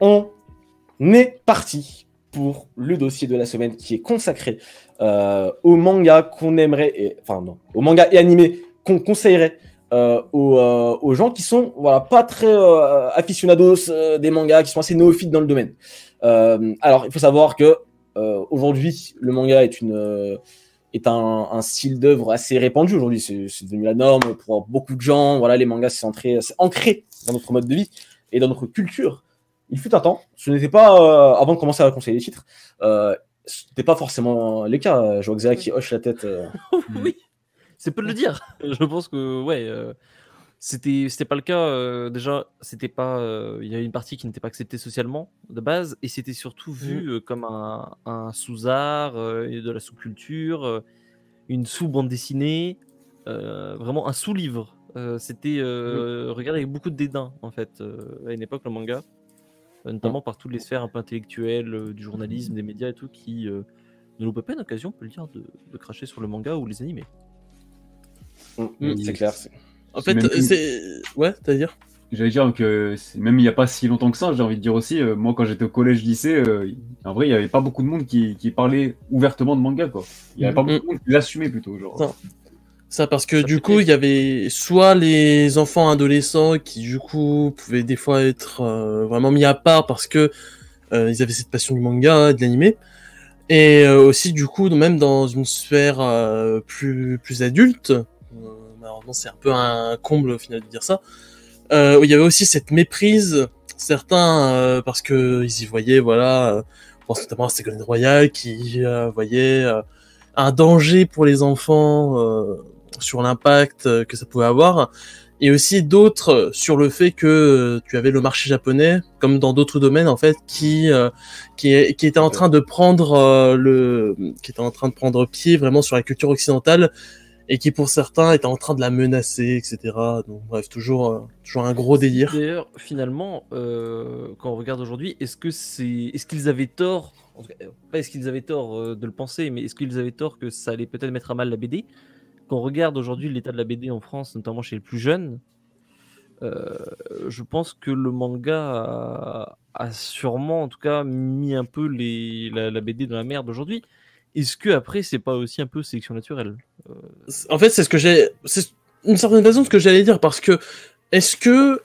On est parti pour le dossier de la semaine qui est consacré au manga qu'on aimerait, au manga et animé qu'on conseillerait aux gens qui sont pas très aficionados des mangas, qui sont assez néophytes dans le domaine. Alors, il faut savoir que aujourd'hui, le manga est un style d'œuvre assez répandu. Aujourd'hui, c'est devenu la norme pour beaucoup de gens. Voilà, les mangas, c'est ancré dans notre mode de vie et dans notre culture. Il fut un temps, ce n'était pas, avant de commencer à conseiller les titres, ce n'était pas forcément les cas. Je vois Xéa qui hoche la tête. Oui, c'est peu de le dire. Je pense que, c'était pas le cas. Déjà, c'était pas. Il y a une partie qui n'était pas acceptée socialement de base, et c'était surtout vu comme un sous-art, de la sous-culture, une sous-bande dessinée, vraiment un sous-livre. C'était regardé avec beaucoup de dédain, en fait, à une époque, le manga. Notamment par toutes les sphères un peu intellectuelles, du journalisme, des médias et tout, qui ne loupent pas une occasion, on peut le dire, de cracher sur le manga ou les animés. C'est clair. En fait, c'est... Ouais, c'est-à-dire J'allais dire que même il n'y a pas si longtemps que ça, j'ai envie de dire aussi, moi quand j'étais au collège-lycée, en vrai il n'y avait pas beaucoup de monde qui parlait ouvertement de manga, quoi. Il n'y avait pas beaucoup de monde qui l'assumait plutôt, genre. Ça, parce que du coup, il y avait soit les enfants adolescents qui, du coup, pouvaient des fois être vraiment mis à part parce que ils avaient cette passion du manga, de l'animé. Et aussi, du coup, même dans une sphère plus adulte, malheureusement, c'est un peu un comble au final de dire ça, où il y avait aussi cette méprise, certains, parce que ils y voyaient, je pense notamment à Ségolène Royal, qui voyait un danger pour les enfants sur l'impact que ça pouvait avoir, et aussi d'autres sur le fait que tu avais le marché japonais, comme dans d'autres domaines en fait, qui était en train de prendre pied vraiment sur la culture occidentale, et qui pour certains était en train de la menacer, etc. Donc bref, toujours un gros délire. D'ailleurs, finalement, quand on regarde aujourd'hui, est-ce qu'ils avaient tort, en tout cas, pas est-ce qu'ils avaient tort de le penser, mais est-ce qu'ils avaient tort que ça allait peut-être mettre à mal la BD? Quand on regarde aujourd'hui l'état de la BD en France, notamment chez les plus jeunes, je pense que le manga a sûrement, en tout cas, mis un peu la BD dans la merde aujourd'hui. Est-ce que après, c'est pas aussi un peu sélection naturelle? En fait, c'est une certaine façon ce que j'allais dire, parce que est-ce que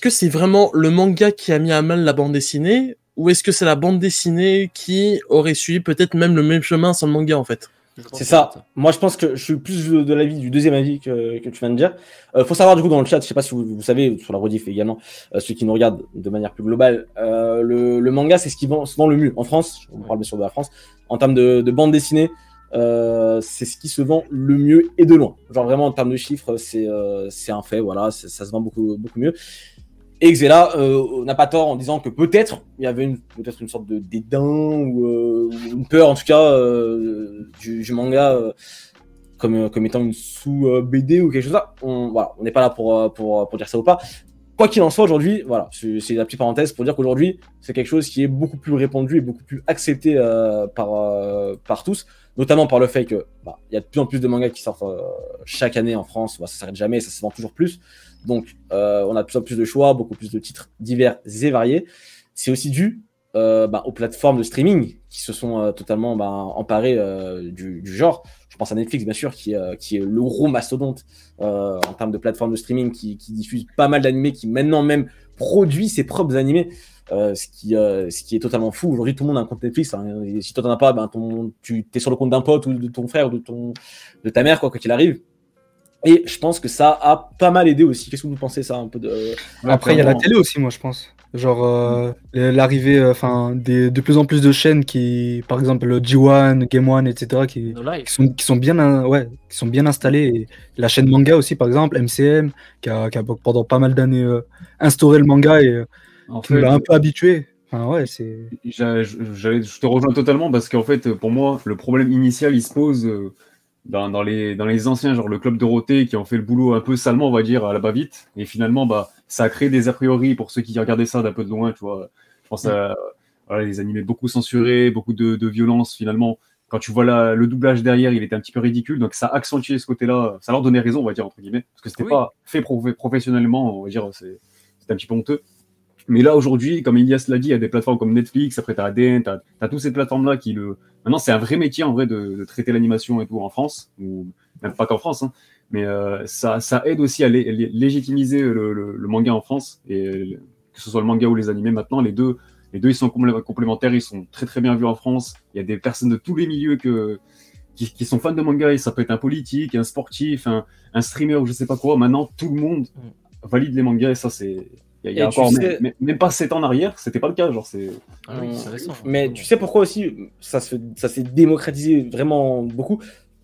c'est vraiment le manga qui a mis à mal la bande dessinée, ou est-ce que c'est la bande dessinée qui aurait suivi peut-être même le même chemin sans le manga en fait? C'est ça. Moi, je pense que je suis plus de l'avis du deuxième avis que tu viens de dire. Faut savoir du coup dans le chat, je sais pas si vous savez, sur la rediff également, ceux qui nous regardent de manière plus globale, le manga c'est ce qui se vend le mieux en France. On parle bien sûr de la France en termes de bande dessinée. C'est ce qui se vend le mieux et de loin. Genre vraiment en termes de chiffres, c'est un fait. Voilà, ça se vend beaucoup mieux. Et Xela n'a pas tort en disant que peut-être il y avait une sorte de dédain ou une peur en tout cas du manga comme étant une sous BD ou quelque chose là. On n'est pas là pour dire ça ou pas. Quoi qu'il en soit aujourd'hui, voilà, c'est la petite parenthèse pour dire qu'aujourd'hui c'est quelque chose qui est beaucoup plus répandu et beaucoup plus accepté par tous, notamment par le fait que il y a de plus en plus de mangas qui sortent chaque année en France. Ça s'arrête jamais, ça se vend toujours plus. Donc, on a de plus en plus de choix, beaucoup plus de titres divers et variés. C'est aussi dû aux plateformes de streaming qui se sont totalement emparées du genre. Je pense à Netflix, bien sûr, qui est le gros mastodonte en termes de plateforme de streaming qui diffuse pas mal d'animés, qui maintenant même produit ses propres animés. Ce qui est totalement fou. Aujourd'hui, tout le monde a un compte Netflix. Hein. Et si toi t'en as pas, tu es sur le compte d'un pote ou de ton frère ou de ta mère, quoi qu'il arrive. Et je pense que ça a pas mal aidé aussi. Qu'est-ce que vous pensez ça un peu de... Après, il y a la télé aussi, moi, je pense. Genre, l'arrivée de plus en plus de chaînes qui, par exemple, le G1, Game One, etc., qui sont bien installées. Et la chaîne manga aussi, par exemple, MCM, qui a pendant pas mal d'années instauré le manga et qui nous l'a un peu habitué. Enfin, ouais, je te rejoins totalement parce qu'en fait, pour moi, le problème initial, il se pose... Dans les anciens, genre le Club Dorothée, qui ont fait le boulot un peu salement, on va dire, à la va-vite. Et finalement, ça a créé des a priori pour ceux qui regardaient ça d'un peu de loin, tu vois. Je pense à les animés beaucoup censurés, beaucoup de violence, finalement. Quand tu vois le doublage derrière, il était un petit peu ridicule. Donc ça a accentué ce côté-là. Ça leur donnait raison, on va dire, entre guillemets. Parce que c'était pas fait professionnellement, on va dire, c'était un petit peu honteux. Mais là, aujourd'hui, comme Ilias l'a dit, il y a des plateformes comme Netflix, après t'as ADN, t'as toutes ces plateformes-là qui Maintenant, c'est un vrai métier, en vrai, de traiter l'animation et tout en France, ou même pas qu'en France, hein. Mais ça aide aussi à légitimiser le manga en France, et que ce soit le manga ou les animés, maintenant, les deux, ils sont complémentaires, ils sont très très bien vus en France. Il y a des personnes de tous les milieux qui sont fans de manga, et ça peut être un politique, un sportif, un streamer ou je sais pas quoi. Maintenant, tout le monde valide les mangas, et ça, c'est... Il y a encore même pas 7 ans en arrière, c'était pas le cas. Genre, c'est récent. Mais tu sais pourquoi aussi ça s'est démocratisé vraiment beaucoup.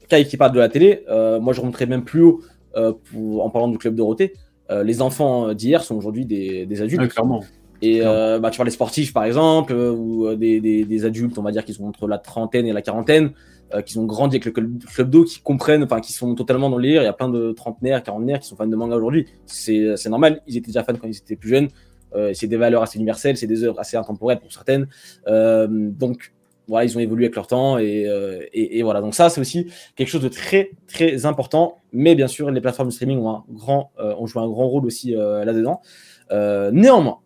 Kai qui parle de la télé, moi je remonterais même plus haut en parlant du Club Dorothée. Les enfants d'hier sont aujourd'hui des adultes. Ouais, clairement. Et tu parles des sportifs par exemple, ou des adultes, on va dire, qui sont entre la trentaine et la quarantaine, qui ont grandi avec le Club d'eau, qui comprennent, enfin qui sont totalement dans le délire. Il y a plein de trentenaires, quarantenaires qui sont fans de manga aujourd'hui. C'est normal, ils étaient déjà fans quand ils étaient plus jeunes. C'est des valeurs assez universelles, c'est des œuvres assez intemporelles pour certaines. Donc voilà, ils ont évolué avec leur temps et voilà. Donc ça, c'est aussi quelque chose de très très important. Mais bien sûr, les plateformes de streaming ont joué un grand rôle aussi là-dedans. Néanmoins,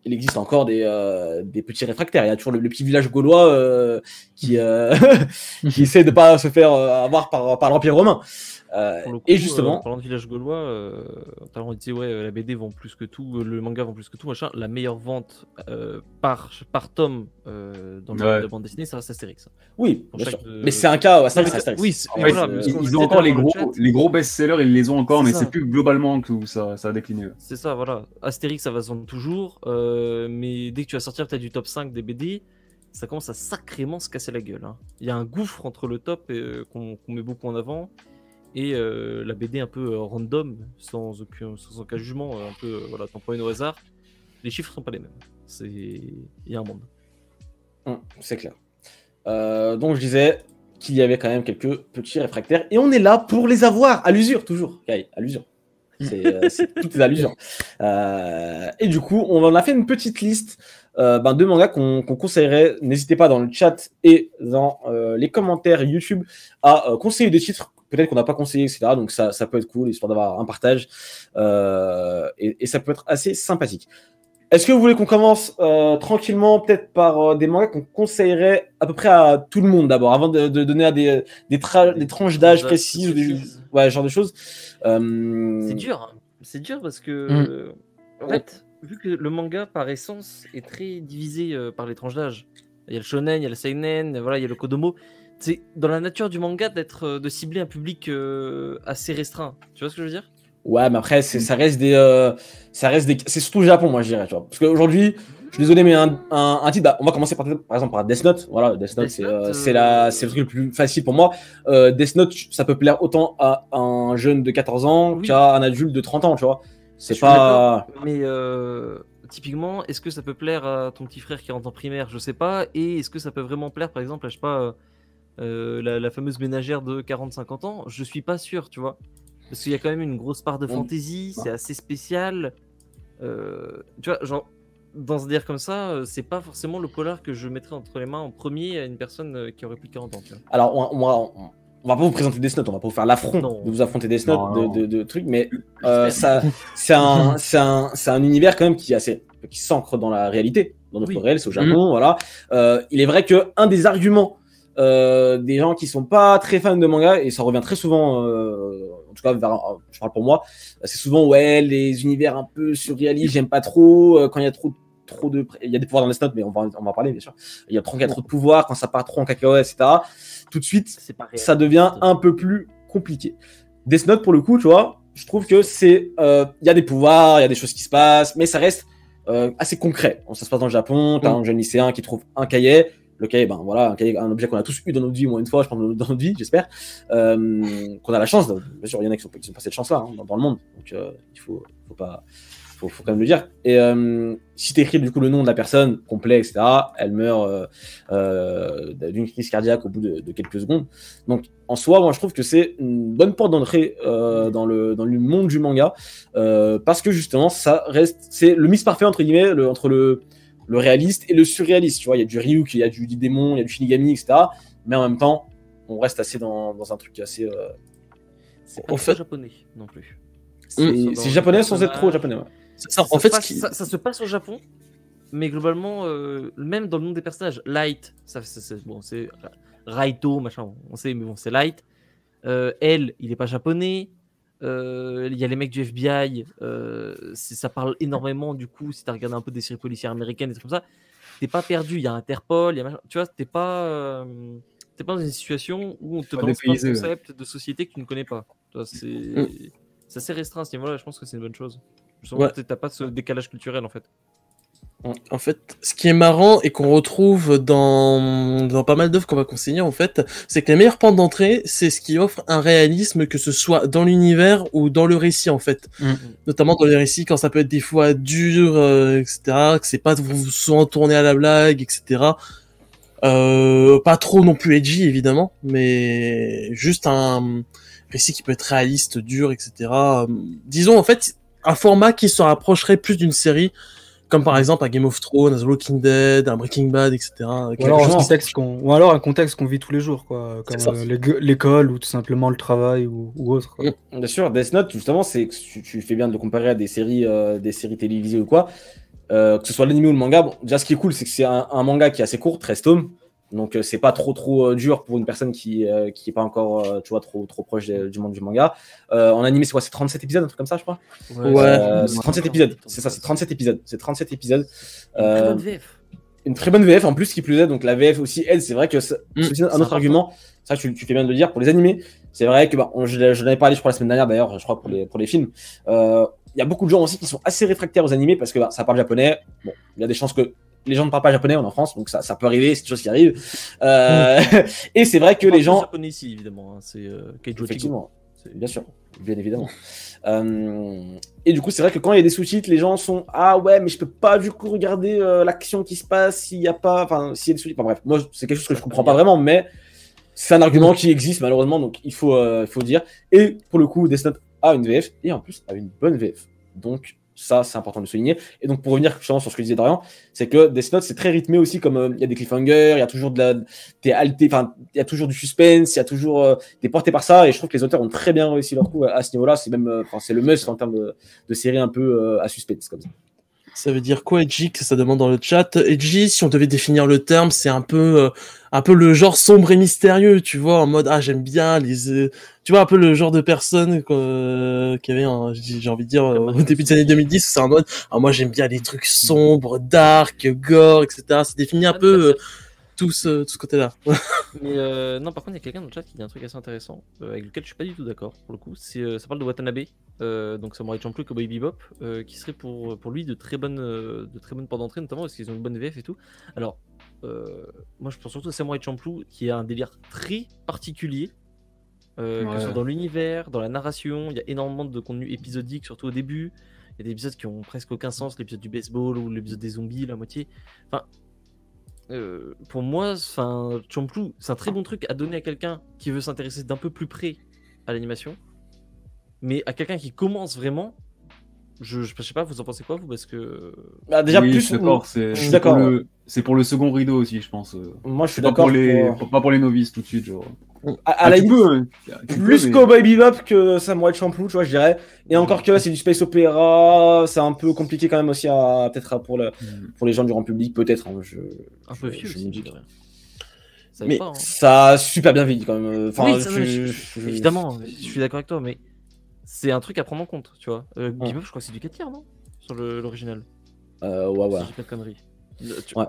il existe encore des petits réfractaires. Il y a toujours le petit village gaulois qui essaie de pas se faire avoir par l'Empire romain. Coup, et justement, parlant de village gaulois, on disait la BD vend plus que tout, le manga vend plus que tout, machin. La meilleure vente par tome dans la bande dessinée, ça reste Astérix. Oui, bien sûr. Mais c'est un cas, ça reste Astérix. Oui, ils ont encore les gros best-sellers, ils les ont encore, mais c'est plus globalement que ça a décliné. C'est ça, voilà. Astérix, ça va se vendre toujours, mais dès que tu vas sortir peut-être du top 5 des BD, ça commence à sacrément se casser la gueule. Hein. Il y a un gouffre entre le top qu'on met beaucoup en avant et la BD un peu random, sans aucun jugement, un peu t'en prends une au hasard. Les chiffres sont pas les mêmes. Il y a un monde. C'est clair. Donc je disais qu'il y avait quand même quelques petits réfractaires et on est là pour les avoir à l'usure, toujours. À l'usure. C'est tout est à l'usure. Et du coup, on en a fait une petite liste de mangas qu'on conseillerait. N'hésitez pas dans le chat et dans les commentaires YouTube à conseiller des titres peut-être qu'on n'a pas conseillé, etc. Donc ça peut être cool, histoire d'avoir un partage. Et ça peut être assez sympathique. Est-ce que vous voulez qu'on commence tranquillement, peut-être par des mangas qu'on conseillerait à peu près à tout le monde d'abord, avant de donner à des tranches d'âge précises, ce genre de choses. C'est dur. C'est dur parce que, en fait, vu que le manga, par essence, est très divisé par les tranches d'âge. Il y a le shonen, il y a le seinen, il y a le kodomo. C'est dans la nature du manga de cibler un public assez restreint. Tu vois ce que je veux dire ? Ouais, mais après, ça reste c'est surtout le Japon, moi, je dirais, tu vois. Parce qu'aujourd'hui, je suis désolé, mais un titre, on va commencer par exemple par Death Note. Voilà, Death Note, c'est le truc le plus facile pour moi. Death Note, ça peut plaire autant à un jeune de 14 ans qu'à un adulte de 30 ans, tu vois. C'est pas... Mais typiquement, est-ce que ça peut plaire à ton petit frère qui rentre en primaire ? Je sais pas. Et est-ce que ça peut vraiment plaire, par exemple, à, je sais pas, la fameuse ménagère de 40-50 ans ? Je suis pas sûr, tu vois. Parce qu'il y a quand même une grosse part de fantaisie, c'est assez spécial. Tu vois, genre, dans ce délire comme ça, c'est pas forcément le polar que je mettrais entre les mains en premier à une personne qui aurait plus de 40 ans. Tu vois. Alors, on va pas vous présenter Death Note, on va pas vous faire l'affront de vous affronter Death Note, de trucs, mais c'est un univers quand même qui s'ancre dans la réalité, dans notre réel, c'est au Japon, voilà. Il est vrai que un des arguments des gens qui sont pas très fans de manga, et ça revient très souvent, en tout cas je parle pour moi, c'est souvent les univers un peu surréalistes, j'aime pas trop quand il y a trop de, il y a des pouvoirs dans Death Note, mais on va en parler bien sûr, il y a trop de pouvoirs, quand ça part trop en cacahuète, etc., tout de suite ça devient un peu plus compliqué. Death Note, pour le coup, tu vois, je trouve que il y a des pouvoirs, il y a des choses qui se passent, mais ça reste assez concret. Ça se passe dans le Japon, t'as un jeune lycéen qui trouve un cahier. Le cahier, un objet qu'on a tous eu dans notre vie, au moins une fois, je pense, dans notre vie, j'espère, qu'on a la chance. Bien sûr, il y en a qui sont pas cette chance-là dans le monde, donc il faut quand même le dire. Et si t'écris du coup le nom de la personne complet, etc., elle meurt d'une crise cardiaque au bout de quelques secondes. Donc en soi, moi je trouve que c'est une bonne porte d'entrée dans le monde du manga, parce que justement c'est le mix parfait entre guillemets entre le réaliste et le surréaliste, tu vois, il y a du Ryuk, il y a du démon, il y a du Shinigami, etc. Mais en même temps, on reste assez dans un truc assez... C'est pas trop japonais non plus. C'est japonais sans être trop japonais, ouais. Ça se passe au Japon, mais globalement, même dans le nom des personnages, Light, c'est Raito, machin, on sait, mais bon, c'est Light. Elle, il est pas japonais. Il y a les mecs du FBI, ça parle énormément. Du coup, si tu as regardé un peu des séries policières américaines, des trucs comme ça, t'es pas perdu. Il y a Interpol, tu vois, t'es pas dans une situation où on te balance un concept de société que tu ne connais pas. C'est assez restreint à ce niveau-là. Je pense que c'est une bonne chose. T'as pas ce décalage culturel en fait. En fait, ce qui est marrant et qu'on retrouve dans pas mal d'œuvres qu'on va conseiller, en fait, c'est que les meilleures portes d'entrée, c'est ce qui offre un réalisme, que ce soit dans l'univers ou dans le récit, en fait. Notamment dans les récits, quand ça peut être des fois dur, etc., que c'est pas souvent tourné à la blague, etc. Pas trop non plus edgy, évidemment, mais juste un récit qui peut être réaliste, dur, etc. Disons, en fait, un format qui se rapprocherait plus d'une série, comme par exemple un Game of Thrones, un The Walking Dead, un Breaking Bad, etc. Ou alors un contexte qu'on vit tous les jours, quoi, comme l'école ou tout simplement le travail ou autre. Quoi. Bien sûr, Death Note, justement, c'est que tu fais bien de le comparer à des séries télévisées ou quoi, que ce soit l'anime ou le manga. Bon, déjà, ce qui est cool, c'est que c'est un manga qui est assez court, 13 tomes. Donc c'est pas trop dur pour une personne qui est pas encore tu vois trop proche du monde du manga. En animé c'est quoi, c'est 37 épisodes, un truc comme ça je crois. C'est 37 épisodes. C'est ça, c'est 37 épisodes. C'est 37 épisodes. Une très bonne VF. Une très bonne VF en plus qui plus est, donc la VF aussi aide, c'est vrai que c'est aussi un autre argument. Ça tu fais bien de le dire pour les animés. C'est vrai que je l'avais parlé je crois la semaine dernière d'ailleurs, je crois pour les films. Il y a beaucoup de gens aussi qui sont assez réfractaires aux animés parce que ça parle japonais. Bon, il y a des chances que les gens ne parlent pas japonais, on est en France, donc ça peut arriver, c'est une chose qui arrive. Et c'est vrai que les gens. Japonais ici, évidemment, hein, c'est Keijo effectivement, bien sûr, bien évidemment. Et du coup, c'est vrai que quand il y a des sous-titres, les gens sont ah ouais, mais je peux pas du coup regarder l'action qui se passe s'il y a pas, enfin s'il y a des sous-titres. Enfin, bref, moi c'est quelque chose que je comprends pas vraiment, mais c'est un argument qui existe malheureusement, donc il faut dire. Et pour le coup, Death Note a une VF et en plus a une bonne VF, donc. Ça, c'est important de le souligner. Et donc, pour revenir justement sur ce que disait Dorian, c'est que Death Note, c'est très rythmé aussi, comme il y a des cliffhangers, il y a toujours il y a toujours du suspense, il y a toujours des portées par ça. Et je trouve que les auteurs ont très bien réussi leur coup à ce niveau-là. C'est même, c'est le must en termes de série un peu à suspense comme ça. Ça veut dire quoi, edgy, que ça demande dans le chat? Edgy, si on devait définir le terme, c'est un peu le genre sombre et mystérieux, tu vois, en mode j'aime bien tu vois, un peu le genre de personne qui avait j'ai envie de dire au début des années 2010, c'est en mode moi j'aime bien les trucs sombres, dark, gore, etc. Ça définit un peu tout ce côté-là. Mais non, par contre, il y a quelqu'un dans le chat qui dit un truc assez intéressant avec lequel je suis pas du tout d'accord pour le coup. Ça parle de Watanabe, donc Samurai Champloo, Cowboy Bebop, qui serait pour lui de très bonnes portes d'entrée, notamment parce qu'ils ont une bonne VF et tout. Alors, moi je pense surtout à Samurai Champloo qui a un délire très particulier, que ce soit dans l'univers, dans la narration. Il y a énormément de contenu épisodique, surtout au début. Il y a des épisodes qui ont presque aucun sens, l'épisode du baseball ou l'épisode des zombies, la moitié. Enfin. Pour moi, Champloo, c'est un très bon truc à donner à quelqu'un qui veut s'intéresser d'un peu plus près à l'animation, mais à quelqu'un qui commence vraiment, je sais pas, vous en pensez quoi vous, parce que déjà oui, plus je suis d'accord. C'est pour le second rideau aussi, je pense. Moi, je suis d'accord. Pas pour les novices tout de suite, genre. À la limite, plus Cowboy Bebop que Samurai Champloo, tu vois, je dirais. Et encore que c'est du space opéra, c'est un peu compliqué quand même aussi peut-être pour les gens du grand public, peut-être. Hein, un peu vieux, je me dis. Mais pas, hein. Ça a super bien vieilli quand même. Enfin, oui, évidemment, je suis d'accord avec toi, mais c'est un truc à prendre en compte, tu vois. Bebop, je crois que c'est du 4 tiers, non? Sur l'original. Ouais. Si j'ai pas de conneries. Ouais.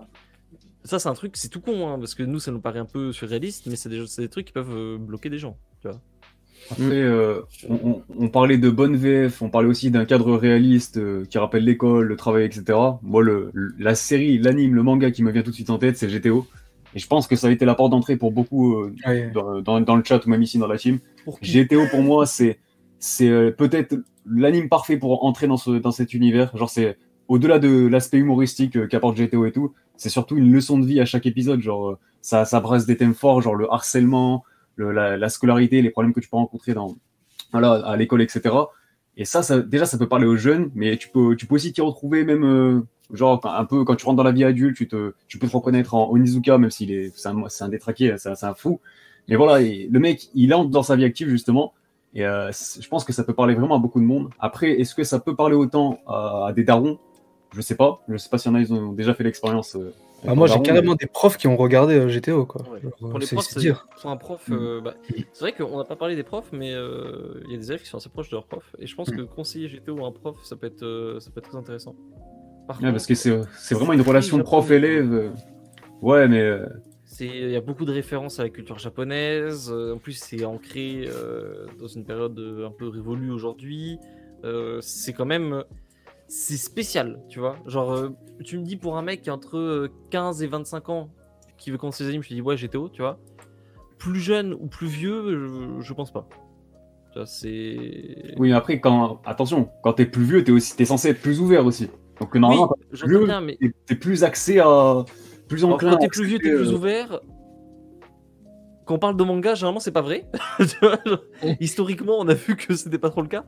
Ça, c'est un truc, c'est tout con, hein, parce que nous, ça nous paraît un peu surréaliste, mais c'est des trucs qui peuvent bloquer des gens, tu vois. Après, on parlait de bonne VF, on parlait aussi d'un cadre réaliste qui rappelle l'école, le travail, etc. Moi, la série, l'anime, le manga qui me vient tout de suite en tête, c'est GTO. Et je pense que ça a été la porte d'entrée pour beaucoup dans le chat ou même ici dans la team. GTO, pour moi, c'est peut-être l'anime parfait pour entrer dans cet univers. Genre, c'est au-delà de l'aspect humoristique qu'apporte GTO et tout, c'est surtout une leçon de vie à chaque épisode. Genre, ça brasse des thèmes forts, genre le harcèlement, la scolarité, les problèmes que tu peux rencontrer à l'école, etc. Et ça déjà, ça peut parler aux jeunes, mais tu peux aussi t'y retrouver même, genre, un peu quand tu rentres dans la vie adulte, tu peux te reconnaître en Onizuka, même s'il c'est un détraqué, c'est un fou. Mais voilà, le mec, il entre dans sa vie active, justement, Et je pense que ça peut parler vraiment à beaucoup de monde. Après, est-ce que ça peut parler autant à des darons? Je sais pas. Je sais pas s'il y en a, ils ont déjà fait l'expérience. Moi, j'ai carrément des profs qui ont regardé GTO, quoi. Ouais. Genre, Pour les c'est profs, dire. sont un prof. C'est vrai qu'on n'a pas parlé des profs, mais il y a des élèves qui sont assez proches de leurs profs. Et je pense que conseiller GTO à un prof, ça peut être très intéressant. Par contre, parce que c'est vraiment une relation prof-élève. Ouais, mais. Il y a beaucoup de références à la culture japonaise. En plus, c'est ancré dans une période un peu révolue aujourd'hui. C'est quand même. C'est spécial, tu vois. Genre, tu me dis pour un mec qui a entre 15 et 25 ans qui veut commencer ses animes, je te dis ouais, GTO, tu vois. Plus jeune ou plus vieux, je pense pas. Tu vois, c'est. Oui, après, attention, quand t'es plus vieux, t'es censé être plus ouvert aussi. Donc, normalement, oui, j'entends bien, mais. T'es plus axé à. Plus enclin. Quand t'es plus vieux, t'es plus ouvert. Quand on parle de manga, généralement, c'est pas vrai. Tu vois, genre, historiquement, on a vu que c'était pas trop le cas.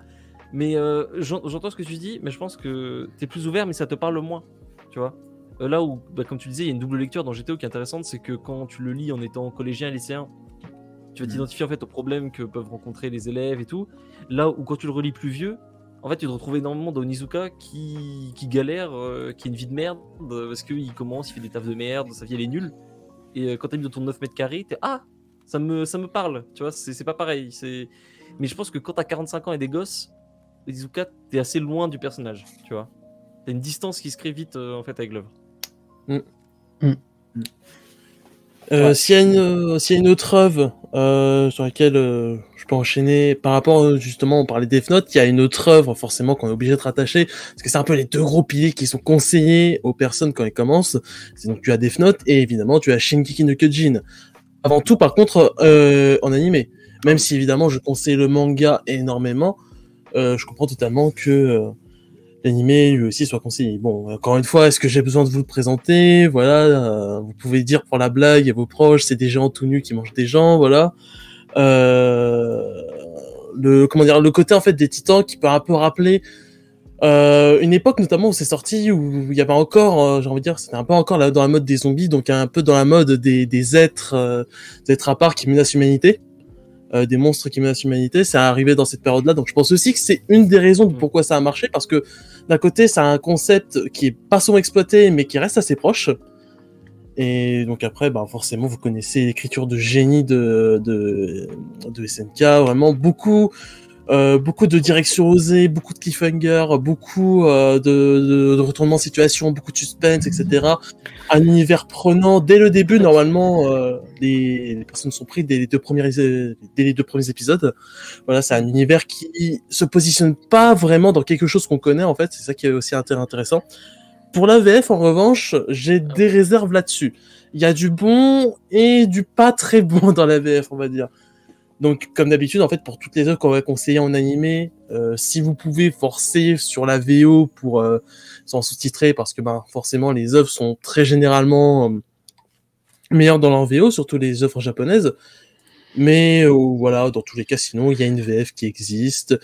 Mais j'entends ce que tu dis, mais je pense que t'es plus ouvert, mais ça te parle moins, tu vois. Là où, comme tu disais, il y a une double lecture dans GTO qui est intéressante, c'est que quand tu le lis en étant collégien, lycéen, tu vas t'identifier en fait aux problèmes que peuvent rencontrer les élèves et tout. Là où quand tu le relis plus vieux, en fait, tu te retrouves énormément d'Onizuka qui galère, qui a une vie de merde, parce qu'il commence, il fait des tafs de merde, sa vie elle est nulle. Et quand t'habites dans ton 9 mètres carrés, t'es ça me parle, tu vois, c'est pas pareil. Mais je pense que quand t'as 45 ans et des gosses, Onizuka, t'es assez loin du personnage, tu vois. T'as une distance qui se crée vite en fait avec l'œuvre. S'il y a une autre œuvre sur laquelle je peux enchaîner par rapport justement, on parlait de Death Note, il y a une autre œuvre forcément qu'on est obligé de rattacher parce que c'est un peu les deux gros piliers qui sont conseillés aux personnes quand elles commencent. C'est donc tu as Death Note et évidemment tu as Shingeki no Kyojin. Avant tout, par contre, en animé, même si évidemment je conseille le manga énormément, je comprends totalement que l'animé lui aussi soit conseillé. Bon, encore une fois, est-ce que j'ai besoin de vous le présenter? Voilà, vous pouvez dire pour la blague à vos proches, c'est des gens tout nus qui mangent des gens, voilà. Le côté en fait des Titans qui peut un peu rappeler une époque notamment où c'est sorti où il y avait encore, j'ai envie de dire, c'était un peu encore là dans la mode des zombies, donc un peu dans la mode des êtres à part qui menacent l'humanité. Des monstres qui menacent l'humanité, c'est arrivé dans cette période-là, donc je pense aussi que c'est une des raisons de pourquoi ça a marché, parce que d'un côté, c'est un concept qui est pas souvent exploité, mais qui reste assez proche, et donc après, forcément, vous connaissez l'écriture de génie de SNK, vraiment beaucoup de directions osées, beaucoup de cliffhanger, beaucoup de retournements de situation, beaucoup de suspense, etc. Un univers prenant dès le début. Normalement, les personnes sont prises dès les deux premiers épisodes. Voilà, c'est un univers qui se positionne pas vraiment dans quelque chose qu'on connaît, en fait. C'est ça qui est aussi intéressant. Pour la VF, en revanche, j'ai des réserves là-dessus. Il y a du bon et du pas très bon dans la VF, on va dire. Donc, comme d'habitude, en fait, pour toutes les œuvres qu'on va conseiller en animé, si vous pouvez forcer sur la VO pour sans sous-titrer, parce que forcément, les œuvres sont très généralement meilleures dans leur VO, surtout les œuvres japonaises. Mais voilà, dans tous les cas, sinon, il y a une VF qui existe.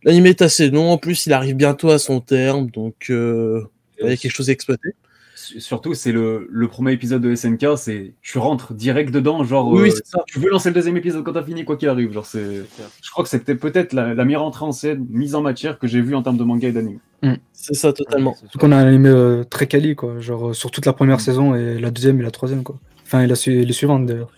L'animé est assez long, en plus, il arrive bientôt à son terme, donc il y a quelque chose à exploiter. Surtout, c'est le premier épisode de SNK, c'est tu rentres direct dedans, genre oui, c'est ça. Tu veux lancer le deuxième épisode quand t'as fini, quoi qu'il arrive. Genre, je crois que c'était peut-être la meilleure entrée en scène, mise en matière que j'ai vue en termes de manga et d'anime. C'est ça, totalement. Surtout qu'on a un animé très quali, quoi. Genre sur toute la première saison et la deuxième et la troisième, quoi. Enfin, et les suivantes d'ailleurs.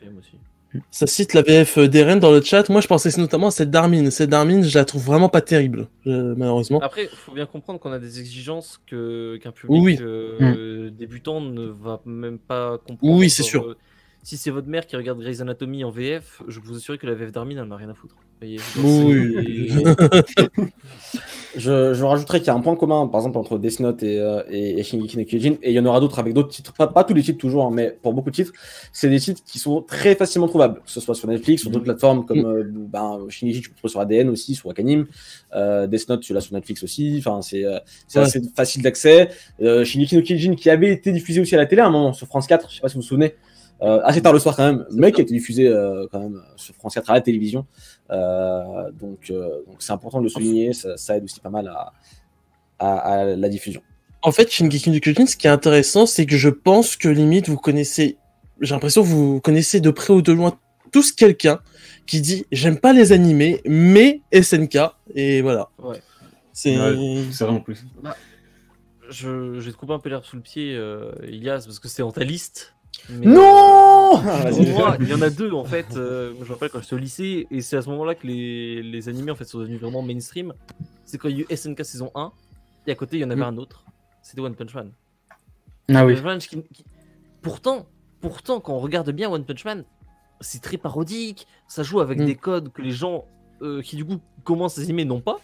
Ça cite la VF d'Eren dans le chat. Moi, je pensais notamment à cette d'Armin. Cette d'Armin, je la trouve vraiment pas terrible, malheureusement. Après, il faut bien comprendre qu'on a des exigences qu'un public débutant ne va même pas comprendre. Oui, c'est sûr. Si c'est votre mère qui regarde Grey's Anatomy en VF, je peux vous assure que la VF d'Armin, elle n'a rien à foutre. Oui. Je rajouterais qu'il y a un point commun, par exemple, entre Death Note et Shingeki no Kyojin, et il y en aura d'autres avec d'autres titres, pas tous les titres toujours, mais pour beaucoup de titres, c'est des titres qui sont très facilement trouvables, que ce soit sur Netflix, sur d'autres plateformes comme Shingeki, tu peux trouver sur ADN aussi, sur Wakanim, Death Note, tu l'as sur Netflix aussi, enfin c'est assez facile d'accès. Shingeki no Kyojin qui avait été diffusé aussi à la télé à un moment sur France 4, je sais pas si vous vous souvenez. Assez tard le soir quand même, mais qui a été diffusé quand même sur France 4 à la télévision. Donc c'est important de le souligner, ça aide aussi pas mal à la diffusion. En fait, Shingeki no Kyojin, ce qui est intéressant, c'est que je pense que limite j'ai l'impression que vous connaissez de près ou de loin tous quelqu'un qui dit j'aime pas les animés, mais SNK, et voilà. Ouais. C'est vraiment plus. Bah, je vais te couper un peu l'herbe sous le pied, Ilias, parce que c'est en ta liste. Mais, Non pour moi, il y en a deux en fait. Je me rappelle quand j'étais au lycée, et c'est à ce moment-là que les animés en fait sont devenus vraiment mainstream. C'est quand il y a eu SNK saison 1, et à côté il y en avait un autre. C'était One Punch Man. Ah oui. One Punch Man Pourtant, quand on regarde bien One Punch Man, c'est très parodique. Ça joue avec des codes que les gens qui du coup commencent à animer n'ont pas.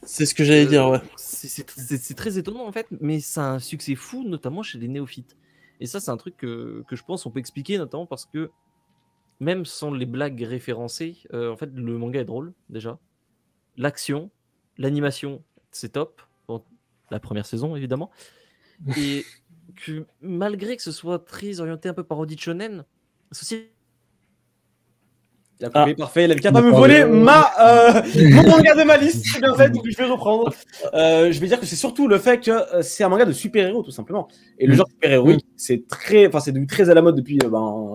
C'est ce que j'allais dire, ouais. C'est très étonnant en fait, mais ça a un succès fou, notamment chez les néophytes. Et ça, c'est un truc que je pense on peut expliquer, notamment parce que même sans les blagues référencées, en fait, le manga est drôle déjà. L'action, l'animation, c'est top. Bon, la première saison, évidemment. Et que malgré que ce soit très orienté un peu parodie de shonen, c'est aussi... Il a coupé, parfait. Il avait qu'à pas me voler mon manga de ma liste. C'est bien fait, donc je vais reprendre. Je vais dire que c'est surtout le fait que c'est un manga de super-héros, tout simplement. Et le genre super-héroïque, c'est devenu très à la mode depuis,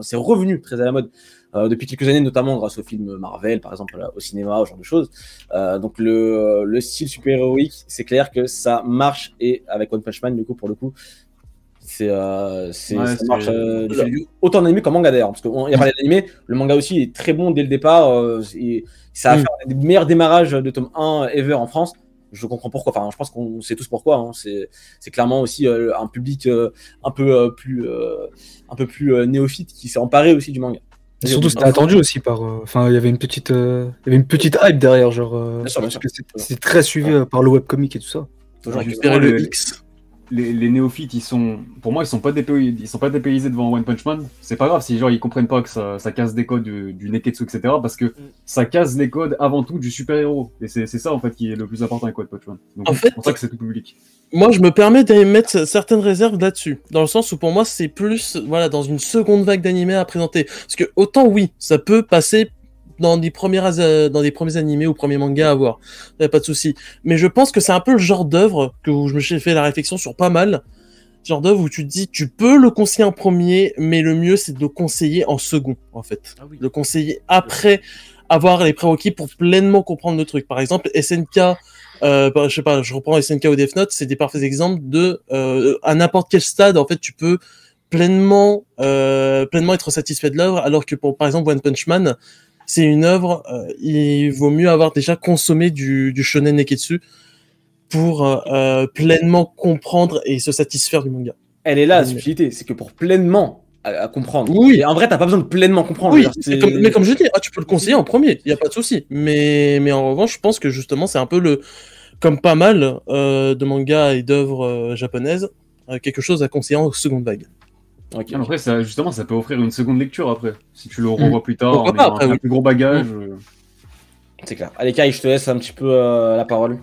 c'est revenu très à la mode depuis quelques années, notamment grâce au film Marvel, par exemple, au cinéma, ce genre de choses. Donc le style super-héroïque, c'est clair que ça marche, et avec One Punch Man, du coup, pour le coup, ça marche autant en animé qu'en manga d'ailleurs, parce qu'il y a parlé d'animé, le manga aussi est très bon dès le départ, et ça a fait un des meilleurs démarrages de tome 1 ever en France. Je comprends pourquoi, enfin je pense qu'on sait tous pourquoi, hein. C'est clairement aussi un public un peu plus néophyte qui s'est emparé aussi du manga. Et surtout c'était attendu aussi par, enfin il y avait une petite hype derrière, genre bien sûr. c'est très suivi par le webcomic et tout ça. Toujours le X. Les néophytes, pour moi, ils sont pas dépaysés devant One Punch Man. C'est pas grave si genre ils comprennent pas que ça casse des codes du Neketsu, etc. Parce que ça casse les codes avant tout du super-héros. Et c'est ça en fait qui est le plus important avec One Punch Man. Donc c'est pour ça que c'est tout public. Moi, je me permets d'émettre certaines réserves là-dessus, dans le sens où pour moi, c'est plus dans une seconde vague d'animés à présenter. Parce que autant oui, ça peut passer dans des premiers animés ou premiers mangas à voir, y a pas de souci. Mais je pense que c'est un peu le genre d'œuvre où je me suis fait la réflexion sur pas mal. Genre d'œuvre où tu te dis, tu peux le conseiller en premier, mais le mieux c'est de le conseiller en second, en fait. Ah oui. Le conseiller après avoir les prérequis pour pleinement comprendre le truc. Par exemple, SNK, je sais pas, je reprends SNK ou Death Note, c'est des parfaits exemples de, à n'importe quel stade, en fait, tu peux pleinement être satisfait de l'œuvre, alors que pour, par exemple, One Punch Man, c'est une œuvre, il vaut mieux avoir déjà consommé du shonen neketsu pour pleinement comprendre et se satisfaire du manga. Elle est là, la subtilité, c'est que pour pleinement à comprendre. Oui. Et en vrai, t'as pas besoin de pleinement comprendre. Oui, mais comme je dis, tu peux le conseiller en premier, il y a pas de souci. Mais en revanche, je pense que justement, c'est un peu comme pas mal de mangas et d'œuvres japonaises, quelque chose à conseiller en seconde vague. Okay. Après, ça peut offrir une seconde lecture après. Si tu le revois plus tard, avec un plus gros bagage. C'est clair. Allez, Kai, je te laisse un petit peu la parole.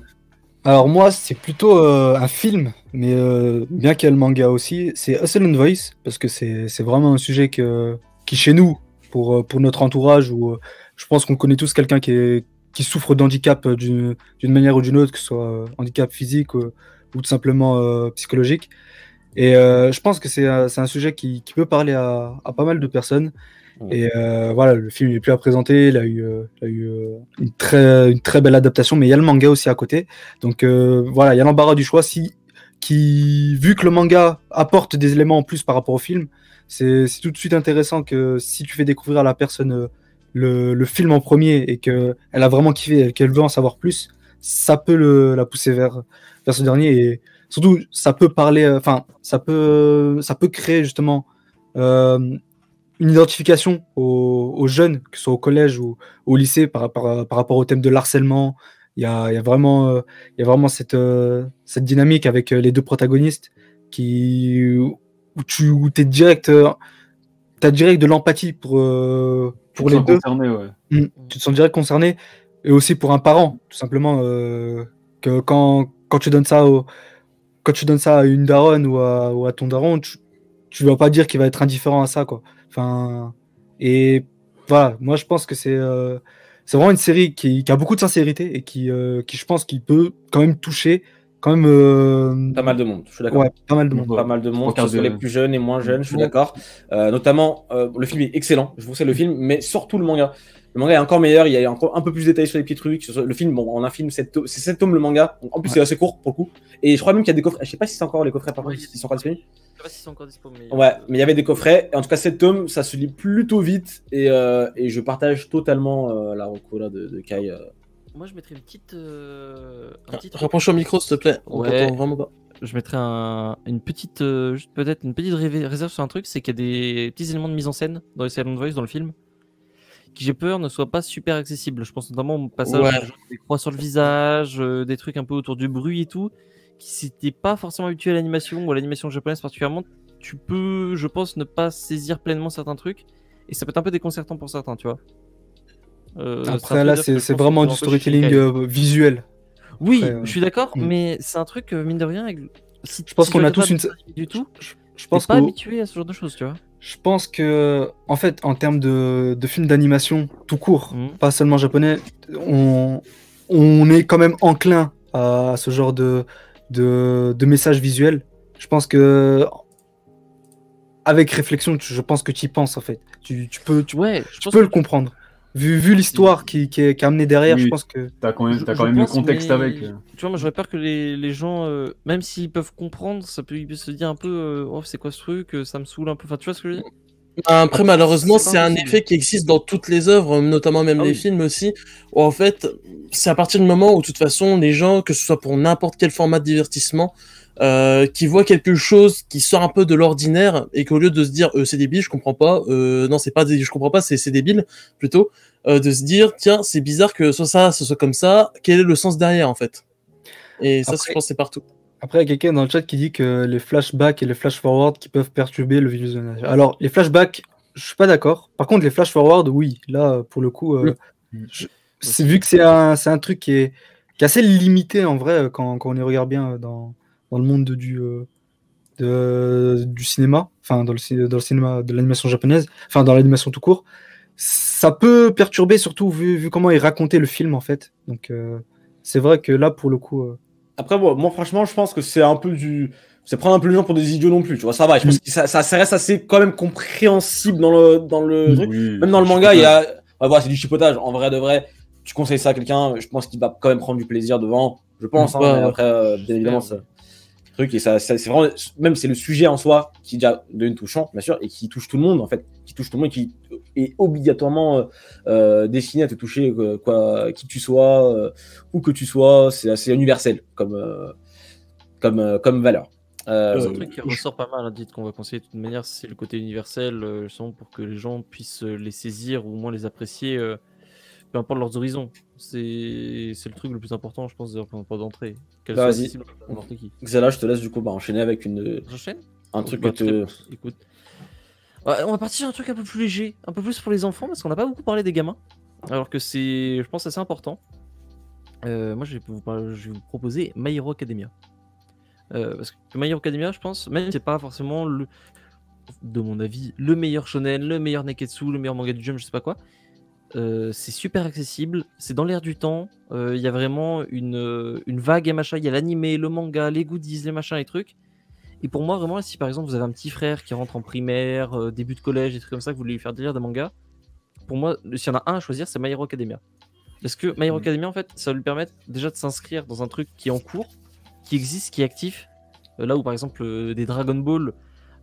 Alors moi, c'est plutôt un film, mais bien qu'il y ait le manga aussi, c'est Hustle and Voice, parce que c'est vraiment un sujet qui chez nous, pour notre entourage, où je pense qu'on connaît tous quelqu'un qui souffre d'handicap d'une manière ou d'une autre, que ce soit handicap physique ou tout simplement psychologique. Et je pense que c'est un sujet qui peut parler à pas mal de personnes. Et voilà, le film est plus à présenter, il a eu une très belle adaptation, mais il y a le manga aussi à côté. Donc voilà, il y a l'embarras du choix. Vu que le manga apporte des éléments en plus par rapport au film, c'est tout de suite intéressant que si tu fais découvrir à la personne le film en premier et qu'elle a vraiment kiffé et qu'elle veut en savoir plus, ça peut la pousser vers ce dernier. Et surtout, ça peut parler, ça peut créer justement une identification aux jeunes, que ce soit au collège ou au lycée, par rapport au thème de l'harcèlement. Il y a vraiment cette dynamique avec les deux protagonistes où t'es direct, t'as direct de l'empathie pour les deux. Concerné, ouais. Tu te sens direct concerné, et aussi pour un parent, tout simplement, que quand tu donnes ça à une daronne ou à ton daron, tu vas pas dire qu'il va être indifférent à ça, quoi. Enfin, et voilà, moi je pense que c'est vraiment une série qui a beaucoup de sincérité et qui je pense qu'il peut quand même toucher quand même Pas mal de monde, je suis d'accord. Ouais, pas mal de monde. Pas mal de monde, que ce soit les plus jeunes et moins jeunes, je suis d'accord. Notamment, le film est excellent, je vous conseille le film, mais surtout le manga. Le manga est encore meilleur, il y a encore un peu plus détaillé sur les petits trucs. Le film, bon, en un film, c'est 7 tomes le manga. Donc, en plus, c'est assez court pour le coup. Et je crois même qu'il y a des coffrets. Je sais pas si c'est encore les coffrets par contre, ils sont encore disponibles. Je sais pas si c'est encore disponible. Ouais, mais il y avait des coffrets. Et en tout cas, 7 tomes, ça se lit plutôt vite. Et je partage totalement la reco là de Kai. Moi, je mettrais une petite. Rapproche au micro, s'il te plaît. On t'entend vraiment pas. Je mettrais une petite. Juste peut-être une petite réserve sur un truc, c'est qu'il y a des petits éléments de mise en scène dans les Silent Voice dans le film qui, j'ai peur, ne soient pas super accessibles. Je pense notamment au passage des croix sur le visage, des trucs un peu autour du bruit et tout, qui, si t'es pas forcément habitué à l'animation ou à l'animation japonaise particulièrement, tu peux, je pense, ne pas saisir pleinement certains trucs et ça peut être un peu déconcertant pour certains, tu vois. Après, là, c'est vraiment du storytelling visuel. Oui, je suis d'accord, mais c'est un truc, mine de rien, si je pense qu'on a tous une. Du tout, je pense pas habitué à ce genre de choses, tu vois. Je pense que, en fait, en termes de films d'animation tout court, pas seulement japonais, on est quand même enclin à ce genre de message visuel. Je pense que, avec réflexion, je pense que tu y penses, en fait. Tu peux le comprendre. Vu l'histoire qui est amenée derrière, je pense que... T'as quand même le contexte avec. Tu vois, moi j'aurais peur que les gens, même s'ils peuvent comprendre, ils peuvent se dire un peu oh, c'est quoi ce truc, ça me saoule un peu. Enfin, tu vois ce que je veux dire? Après, malheureusement, c'est un effet qui existe dans toutes les œuvres, notamment même les films aussi, où en fait, c'est à partir du moment où, de toute façon, les gens, que ce soit pour n'importe quel format de divertissement, qui voient quelque chose qui sort un peu de l'ordinaire et qu'au lieu de se dire c'est débile, je comprends pas, non c'est pas je comprends pas, c'est débile plutôt, de se dire tiens c'est bizarre que ce soit comme ça, quel est le sens derrière en fait. Et ça, je pense c'est partout. Après, il y a quelqu'un dans le chat qui dit que les flashbacks et les flash-forward qui peuvent perturber le visionnage. Alors, les flashbacks, je suis pas d'accord. Par contre, les flash-forward, oui. Là, pour le coup, c'est vu que c'est un truc qui est assez limité en vrai quand on y regarde bien dans le monde du cinéma, enfin dans le cinéma de l'animation japonaise, enfin dans l'animation tout court, ça peut perturber surtout vu comment il racontait le film en fait. Donc c'est vrai que là pour le coup. Après moi franchement je pense que c'est un peu c'est prendre un peu les gens pour des idiots non plus, tu vois, ça va. Je pense que ça reste assez quand même compréhensible dans le truc. Même dans le manga, il y a, c'est du chipotage. En vrai de vrai, tu conseilles ça à quelqu'un, je pense qu'il va quand même prendre du plaisir devant. Je pense. Mais après, bien évidemment, ça. Truc et ça c'est vraiment même c'est le sujet en soi qui déjà devient touchant bien sûr et qui touche tout le monde en fait, qui touche tout le monde, qui est obligatoirement destiné à te toucher qui tu sois où que tu sois, c'est assez universel comme valeur. C'est un truc qui ressort pas mal, dit qu'on va conseiller de toute manière, c'est le côté universel, pour que les gens puissent les saisir ou au moins les apprécier, peu importe leurs horizons. C'est le truc le plus important, je pense, pas d'entrée. Vas-y. Xela, je te laisse du coup enchaîner avec un truc écoute. On va partir sur un truc un peu plus léger, un peu plus pour les enfants, parce qu'on n'a pas beaucoup parlé des gamins, alors que c'est, je pense, assez important. Moi, je vais vous proposer My Hero Academia. Parce que My Hero Academia, je pense, même si c'est pas forcément, de mon avis, le meilleur shonen, le meilleur neketsu, le meilleur manga du jump, je sais pas quoi. C'est super accessible, c'est dans l'air du temps, il y a vraiment une vague et machin, il y a l'animé, le manga, les goodies, les machins, les trucs. Et pour moi, vraiment, si par exemple vous avez un petit frère qui rentre en primaire, début de collège, des trucs comme ça, que vous voulez lui faire lire des mangas, pour moi, s'il y en a un à choisir, c'est My Hero Academia. Parce que My Hero Academia, en fait, ça va lui permettre déjà de s'inscrire dans un truc qui est en cours, qui existe, qui est actif. Là où par exemple des Dragon Ball,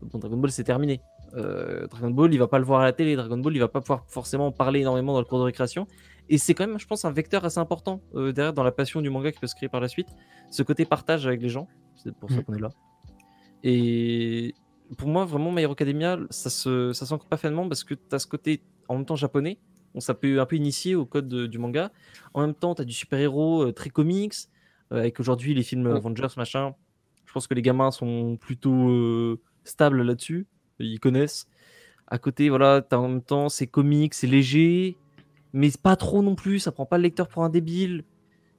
bon, Dragon Ball c'est terminé. Dragon Ball, il va pas le voir à la télé, Dragon Ball, il va pas pouvoir forcément parler énormément dans le cours de récréation. Et c'est quand même, je pense, un vecteur assez important derrière dans la passion du manga qui peut se créer par la suite. Ce côté partage avec les gens, c'est pour ça qu'on est là. Et pour moi, vraiment, My Hero Academia, ça s'ancre parfaitement parce que tu as ce côté en même temps japonais. On ça peut un peu initier au code du manga. En même temps, tu as du super-héros très comics, avec aujourd'hui les films Avengers, machin. Je pense que les gamins sont plutôt stables là-dessus. Ils connaissent. À côté, voilà, t'as en même temps, c'est comique, c'est léger, mais pas trop non plus, ça prend pas le lecteur pour un débile.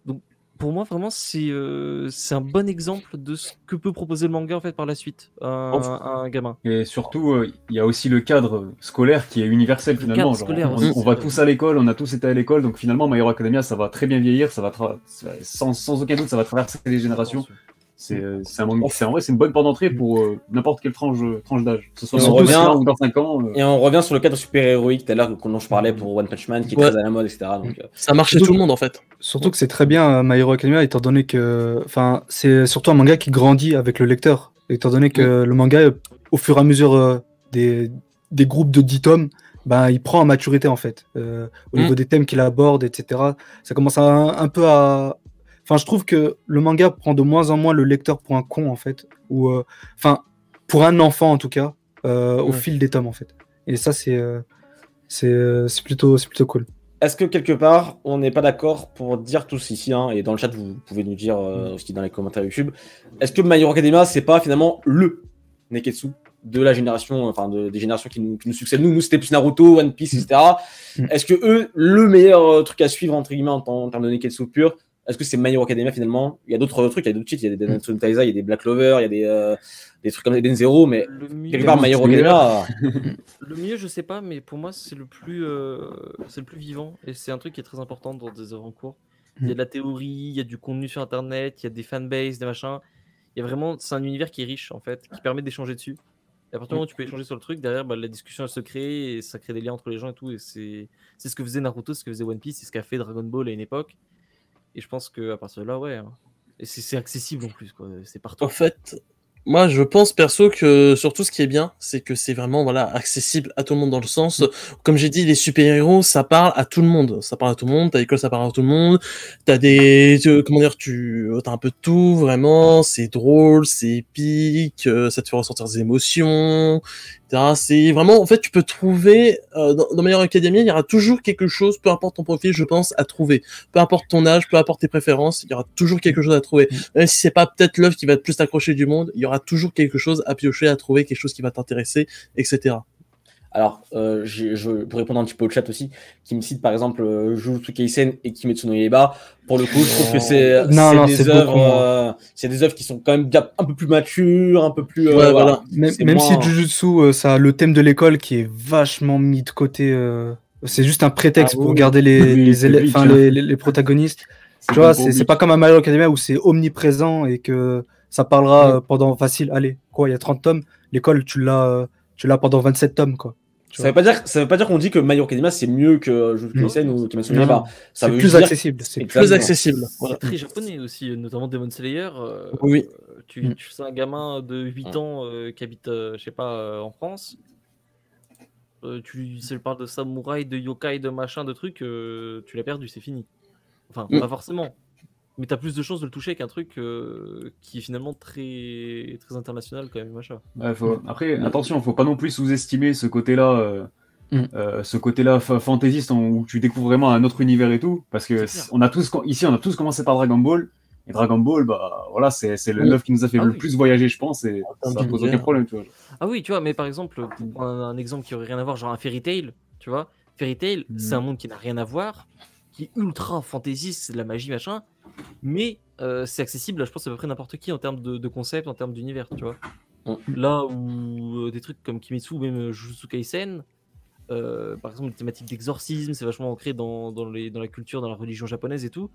Donc, pour moi, vraiment, c'est un bon exemple de ce que peut proposer le manga en fait par la suite à un gamin. Et surtout, il y a aussi le cadre scolaire qui est universel finalement. On va tous à l'école, on a tous été à l'école, donc finalement, My Hero Academia, ça va très bien vieillir, ça va sans aucun doute, ça va traverser les générations. C'est en vrai, c'est une bonne porte d'entrée pour n'importe quelle tranche d'âge, que ce soit Et sur on 2 revient- ans ou dans 5 ans. Et on revient sur le cadre super-héroïque tout à l'heure dont je parlais pour One Punch Man, qui est Ouais. très à la mode, etc. Donc, Ça marche chez tout le monde en fait. Surtout que c'est très bien My Hero Academia, étant donné que, enfin, c'est surtout un manga qui grandit avec le lecteur, étant donné que le manga, au fur et à mesure des groupes de 10 tomes, ben, il prend en maturité en fait, au niveau des thèmes qu'il aborde, etc. Ça commence un peu à, enfin, je trouve que le manga prend de moins en moins le lecteur pour un con en fait, ou, enfin, pour un enfant en tout cas, au fil des tomes en fait. Et ça, c'est plutôt cool. est-ce que quelque part, on n'est pas d'accord pour dire tous ici, hein, et dans le chat, vous pouvez nous dire aussi dans les commentaires YouTube, est-ce que My Hero Academia, c'est pas finalement le Neketsu de la génération, enfin des générations qui nous succèdent. Nous, c'était plus Naruto, One Piece, etc. Est-ce que eux, le meilleur truc à suivre, entre guillemets, en termes de Neketsu pur, est-ce que c'est My Hero Academia finalement? Il y a d'autres trucs, il y a d'autres cheats, il y a des Nanatsu no Taizai, il y a des Black Clover, il y a des trucs comme des Zero, mais quelque part, My Hero Academia. Le mieux, je sais pas, mais pour moi, c'est le plus vivant. Et c'est un truc qui est très important dans des œuvres en cours. Il y a de la théorie, il y a du contenu sur Internet, il y a des fanbases, des machins. Il y a vraiment, c'est un univers qui est riche, en fait, qui permet d'échanger dessus. Et à partir du moment où tu peux échanger sur le truc, derrière, la discussion elle se crée et ça crée des liens entre les gens et tout. Et c'est ce que faisait Naruto, c'est ce que faisait One Piece, c'est ce qu'a fait Dragon Ball à une époque. Et je pense qu'à partir de là, ouais. Hein. Et c'est accessible en plus, quoi. C'est partout. En fait, moi, je pense perso que surtout ce qui est bien, c'est que c'est vraiment accessible à tout le monde dans le sens, comme j'ai dit, les super-héros, ça parle à tout le monde. Ça parle à tout le monde. T'as l'école, ça parle à tout le monde. T'as comment dire, t'as un peu de tout, vraiment. C'est drôle, c'est épique, ça te fait ressentir des émotions. C'est vraiment, en fait, tu peux trouver, dans My Hero Academia, il y aura toujours quelque chose, peu importe ton profil, je pense, à trouver. Peu importe ton âge, peu importe tes préférences, il y aura toujours quelque chose à trouver. Même si c'est pas peut-être l'œuvre qui va te plus t'accrocher du monde, il y aura toujours quelque chose à piocher, à trouver, quelque chose qui va t'intéresser, etc. Alors, pour répondre un petit peu au chat aussi, qui me cite par exemple Jujutsu Kaisen et Kimetsu no Yaiba, pour le coup, je trouve que c'est des œuvres qui sont quand même un peu plus matures, un peu plus. Voilà. Même si Jujutsu, ça a le thème de l'école qui est vachement mis de côté. C'est juste un prétexte pour garder les protagonistes. Tu vois, c'est pas comme un My Hero Academia où c'est omniprésent et que ça parlera pendant facile. Allez, il y a 30 tomes. L'école, tu l'as pendant 27 tomes, quoi. Ça veut pas dire qu'on dit que My Hero Academia c'est mieux que Jujutsu Kaisen ou Kimetsu no Yaiba. C'est plus accessible. C'est plus accessible. Voilà. C'est très japonais aussi, notamment Demon Slayer. Oui. Tu fais un gamin de 8 ans qui habite, je sais pas, en France. Tu lui parles de samouraï, de yokai, de machin, de trucs, tu l'as perdu, c'est fini. Enfin, pas forcément. Mais t'as plus de chances de le toucher qu'un truc qui est finalement très, très international quand même, machin. Ouais, après, attention, faut pas non plus sous-estimer ce côté-là, fantaisiste où tu découvres vraiment un autre univers et tout, parce que on a tous commencé par Dragon Ball. Et Dragon Ball, voilà, c'est l'œuvre qui nous a fait le plus voyager, je pense, et ça pose aucun problème, tu vois. Ah oui, tu vois, mais par exemple, un exemple qui aurait rien à voir, genre un Fairy Tail, tu vois. Fairy Tail, c'est un monde qui n'a rien à voir, qui est ultra fantaisiste, c'est de la magie, machin, mais c'est accessible à, je pense, à peu près n'importe qui en termes de concept, en termes d'univers, tu vois. Là où des trucs comme Kimetsu ou même Jujutsu Kaisen, par exemple, les thématiques d'exorcisme, c'est vachement ancré dans la culture, dans la religion japonaise et tout.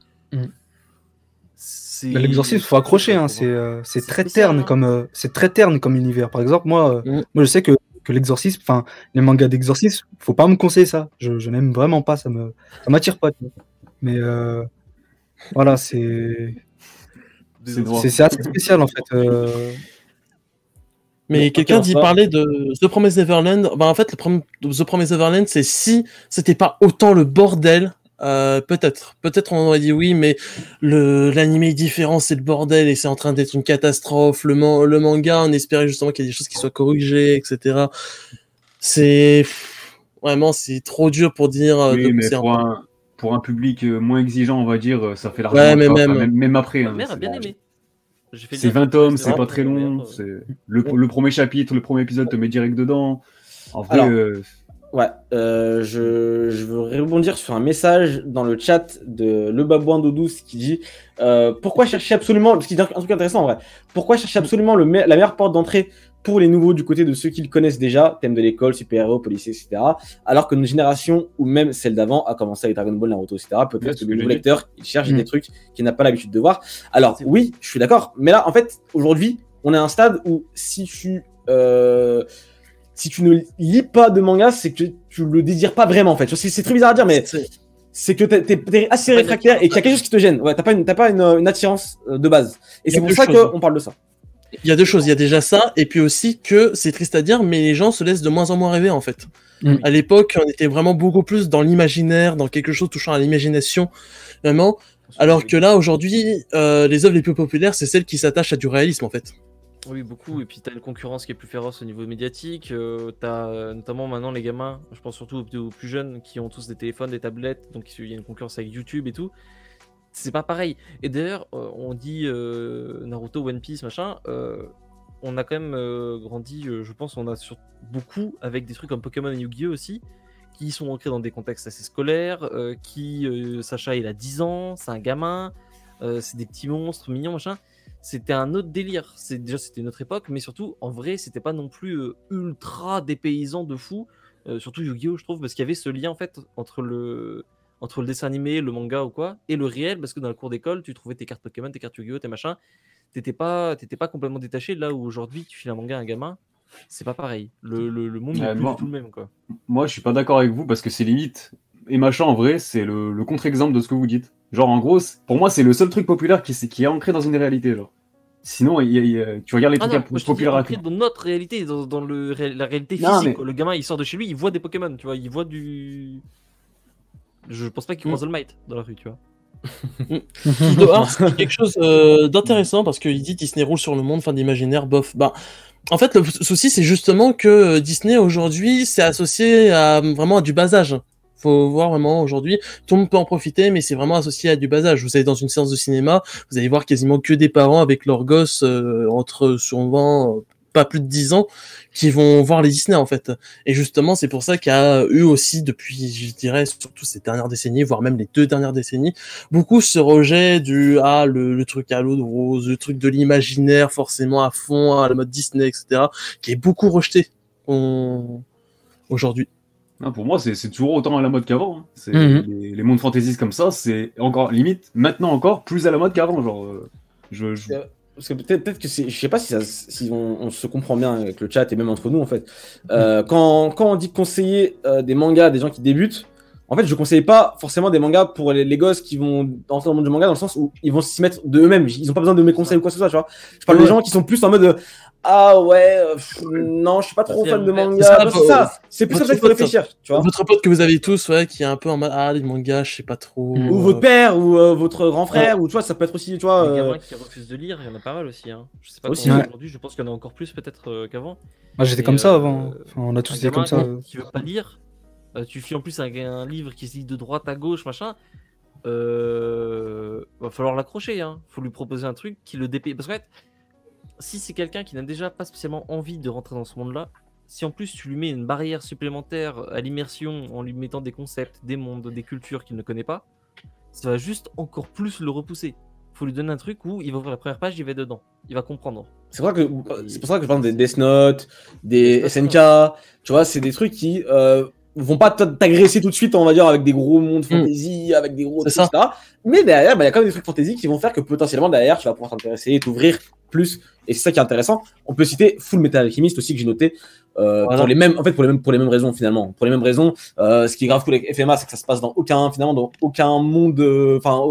L'exorcisme, faut accrocher, hein. C'est très terne, hein. C'est très terne comme univers. Par exemple, moi je sais que l'exorcisme, enfin les mangas d'exorcisme, faut pas me conseiller ça. Je n'aime vraiment pas, ça m'attire pas. Mais voilà, c'est assez spécial en fait. Mais quelqu'un parlait de The Promised Neverland. En fait, The Promised Neverland, c'est si c'était pas autant le bordel. Peut-être on aurait dit oui, mais l'anime est différent, c'est le bordel et c'est en train d'être une catastrophe. Le manga, on espérait justement qu'il y ait des choses qui soient corrigées, etc. C'est vraiment, c'est trop dur pour dire. Oui, mais pour un public moins exigeant, on va dire, ça fait largement. Ouais, même après. Ma mère a bien aimé. C'est 20 tomes, c'est pas très long. Le premier chapitre, le premier épisode te met direct dedans. En vrai. Alors, ouais, je veux rebondir sur un message dans le chat de Le Babouin d'Eau qui dit pourquoi chercher absolument, parce qu'il dit un truc intéressant en vrai, pourquoi chercher absolument la meilleure porte d'entrée pour les nouveaux du côté de ceux qui le connaissent déjà, thème de l'école, super-héros, policiers, etc. Alors que notre génération, ou même celle d'avant, a commencé avec Dragon Ball, Naruto, etc. Peut-être que le nouveau lecteur, il cherche des trucs qu'il n'a pas l'habitude de voir. Alors, oui, je suis d'accord. Mais là, en fait, aujourd'hui, on est à un stade où si tu ne lis pas de manga, c'est que tu le désires pas vraiment, en fait. C'est très bizarre à dire, mais c'est que t'es assez réfractaire et qu'il y a quelque chose qui te gêne. Ouais, t'as pas une attirance de base. Et c'est pour ça qu'on parle de ça. Il y a deux choses. Il y a déjà ça, et puis aussi que c'est triste à dire, mais les gens se laissent de moins en moins rêver, en fait. À l'époque, on était vraiment beaucoup plus dans l'imaginaire, dans quelque chose touchant à l'imagination, vraiment. Alors que là, aujourd'hui, les œuvres les plus populaires, c'est celles qui s'attachent à du réalisme, en fait. Oui, beaucoup. Et puis t'as une concurrence qui est plus féroce au niveau médiatique. T'as notamment maintenant les gamins, je pense surtout aux plus jeunes, qui ont tous des téléphones, des tablettes. Donc il y a une concurrence avec YouTube et tout. C'est pas pareil. Et d'ailleurs, on dit Naruto, One Piece, machin. On a quand même grandi, je pense, on a beaucoup avec des trucs comme Pokémon et Yu-Gi-Oh aussi, qui sont ancrés dans des contextes assez scolaires. Sacha, il a 10 ans, c'est un gamin, c'est des petits monstres mignons, machin. C'était un autre délire. Déjà, c'était une autre époque, mais surtout, en vrai, c'était pas non plus ultra dépaysant de fou. Surtout Yu-Gi-Oh, je trouve, parce qu'il y avait ce lien en fait entre le dessin animé, le manga ou quoi, et le réel, parce que dans la cour d'école, tu trouvais tes cartes Pokémon, tes cartes Yu-Gi-Oh, tes machins. T'étais pas complètement détaché. Là où aujourd'hui, tu files un manga à un gamin, c'est pas pareil. Le monde n'est plus du tout le même, quoi. Moi, je suis pas d'accord avec vous parce que c'est limite. Et machin, en vrai, c'est le contre-exemple de ce que vous dites. Genre, en gros, pour moi, c'est le seul truc populaire qui est ancré dans une réalité. Genre. Sinon, tu regardes les trucs populaires. Ancré dans notre réalité, dans la réalité physique. Le gamin, il sort de chez lui, il voit des Pokémon, tu vois, il voit du. Je pense pas qu'il croise All Might dans la rue, tu vois. C'est quelque chose d'intéressant parce qu'il dit Disney roule sur le monde, fin d'imaginaire, bof. Bah, en fait, le souci, c'est justement que Disney aujourd'hui, c'est associé vraiment à du bas âge. Faut voir vraiment aujourd'hui, tout le monde peut en profiter, mais c'est vraiment associé à du bas âge. Vous allez dans une séance de cinéma, vous allez voir quasiment que des parents avec leurs gosses entre souvent pas plus de 10 ans qui vont voir les Disney en fait. Et justement, c'est pour ça qu'il y a eu aussi depuis, je dirais, surtout ces dernières décennies, voire même les 2 dernières décennies, beaucoup ce rejet du le truc à l'eau de rose, le truc de l'imaginaire forcément à fond, à la mode Disney, etc., qui est beaucoup rejeté aujourd'hui. Non, pour moi, c'est toujours autant à la mode qu'avant. Hein. Les mondes fantaisistes comme ça, c'est encore limite, maintenant encore, plus à la mode qu'avant. Genre, Parce que peut-être que c'est, je sais pas si on se comprend bien avec le chat et même entre nous en fait. Quand on dit conseiller des mangas à des gens qui débutent, en fait, je conseille pas forcément des mangas pour les gosses qui vont entrer dans le monde du manga dans le sens où ils vont s'y mettre de eux-mêmes. Ils ont pas besoin de mes conseils ou quoi que ce soit, tu vois. Je parle des gens qui sont plus en mode ah ouais, non, je suis pas trop fan de manga. C'est plus ça qu'il faut réfléchir, tu vois. Votre pote que vous avez tous, qui est un peu en mode les mangas, je sais pas trop. Ou votre père, ou votre grand frère, ou tu vois, ça peut être aussi, tu vois. Les gamins qui refusent de lire, il y en a pas mal aussi. Hein. Je sais pas comment aujourd'hui, je pense qu'il y en a encore plus peut-être qu'avant. Moi j'étais comme ça avant. Enfin, on a tous été comme ça. Qui veut pas lire, tu files en plus un livre qui se lit de droite à gauche, machin. Va falloir l'accrocher, hein. Faut lui proposer un truc qui le dépaye. Parce qu'en fait, si c'est quelqu'un qui n'a déjà pas spécialement envie de rentrer dans ce monde-là, si en plus tu lui mets une barrière supplémentaire à l'immersion en lui mettant des concepts, des mondes, des cultures qu'il ne connaît pas, ça va juste encore plus le repousser. Faut lui donner un truc où il va ouvrir la première page, il va dedans, il va comprendre. C'est pour ça que je parle des Death Note, des SNK, tu vois, c'est des trucs qui vont pas t'agresser tout de suite, on va dire, avec des gros mondes fantasy, avec des gros trucs, etc. Mais derrière, il y a quand même des trucs fantasy qui vont faire que potentiellement derrière, tu vas pouvoir t'intéresser, t'ouvrir plus. Et c'est ça qui est intéressant. On peut citer Full Metal Alchemist aussi que j'ai noté pour les mêmes raisons finalement. Pour les mêmes raisons, ce qui est grave cool avec FMA, c'est que ça se passe dans aucun monde,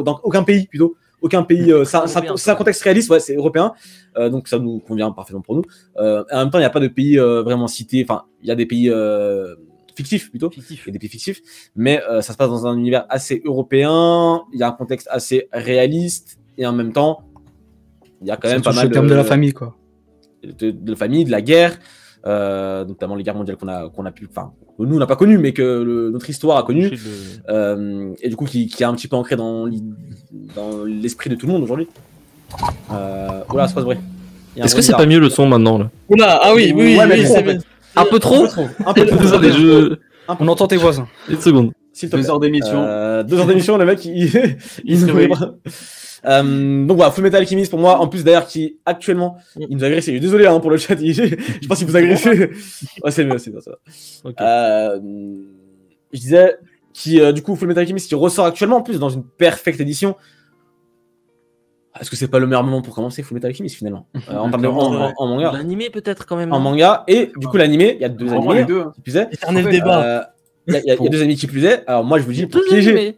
dans aucun pays plutôt. Aucun pays, c'est un contexte réaliste, ouais, c'est européen, donc ça nous convient parfaitement pour nous. En même temps, il n'y a pas de pays vraiment cités. Enfin, il y a des pays fictifs plutôt, et des pays fictifs, mais ça se passe dans un univers assez européen. Il y a un contexte assez réaliste et en même temps, il y a quand même pas mal de termes de la famille, quoi. De la famille, de la guerre, notamment les guerres mondiales qu'on a pu, enfin, nous on n'a pas connu, mais que notre histoire a connu, et du coup qui est un petit peu ancré dans l'esprit de tout le monde aujourd'hui. Oula, c'est pas ce bruit. Est-ce que c'est pas mieux le son maintenant là? Oula, ah oui, c'est un peu trop. Un peu trop. Désolé, on entend tes voisins. Une seconde. 2 heures d'émission. 2 heures d'émission, le mec il se réveille. Donc voilà, Full Metal Alchemist pour moi, en plus d'ailleurs qui actuellement, il nous a agressé. Désolé pour le chat, je sais pas si vous agressez. Ouais, c'est mieux, c'est bien ça. Okay. Je disais qui du coup Full Metal Alchemist qui ressort actuellement en plus dans une perfecte édition. Est-ce que c'est pas le meilleur moment pour commencer Full Metal Alchemist finalement en manga? L'animé peut-être quand même. En manga et du coup l'animé, il y a deux animés qui plus est. Éternel débat. Il y a deux animés qui plus est. Alors moi je vous dis pour piéger.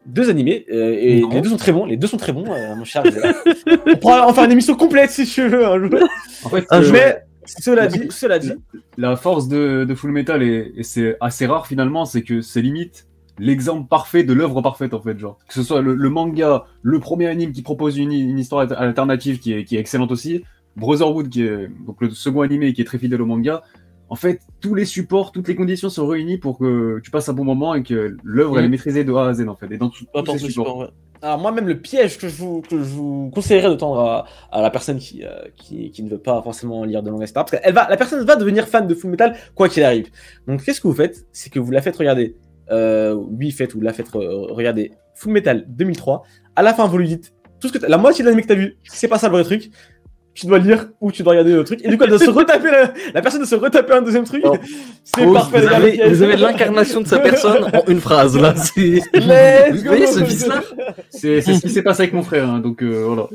Deux animés et les deux sont très bons. Les deux sont très bons, mon cher. On pourra en faire une émission complète si tu veux. En fait, mais cela dit, la force de Full Metal et c'est assez rare finalement, c'est que c'est limite l'exemple parfait de l'œuvre parfaite en fait, genre que ce soit le manga, le premier anime qui propose une histoire alternative qui est excellente aussi, Brotherhood qui est donc le second animé qui est très fidèle au manga. En fait, tous les supports, toutes les conditions sont réunies pour que tu passes un bon moment et que l'œuvre elle est maîtrisée de A à Z en fait. Et dans tous les supports. Ouais. Alors moi même le piège que je vous conseillerais de tendre à la personne qui ne veut pas forcément lire de manga, etc. Parce que la personne va devenir fan de Full Metal quoi qu'il arrive. Donc qu'est-ce que vous faites? C'est que vous la faites regarder. Vous la faites regarder Full Metal 2003. À la fin vous lui dites tout ce que la moitié de l'anime que t'as vu, c'est pas ça le vrai truc. Tu dois lire ou tu dois regarder le truc. Et du coup, elle doit se retaper la personne doit se retaper un deuxième truc. Oh. C'est parfait. Vous avez l'incarnation de sa personne en une phrase, là. Vous voyez ce vice-là? C'est ce qui s'est passé avec mon frère, hein, donc voilà.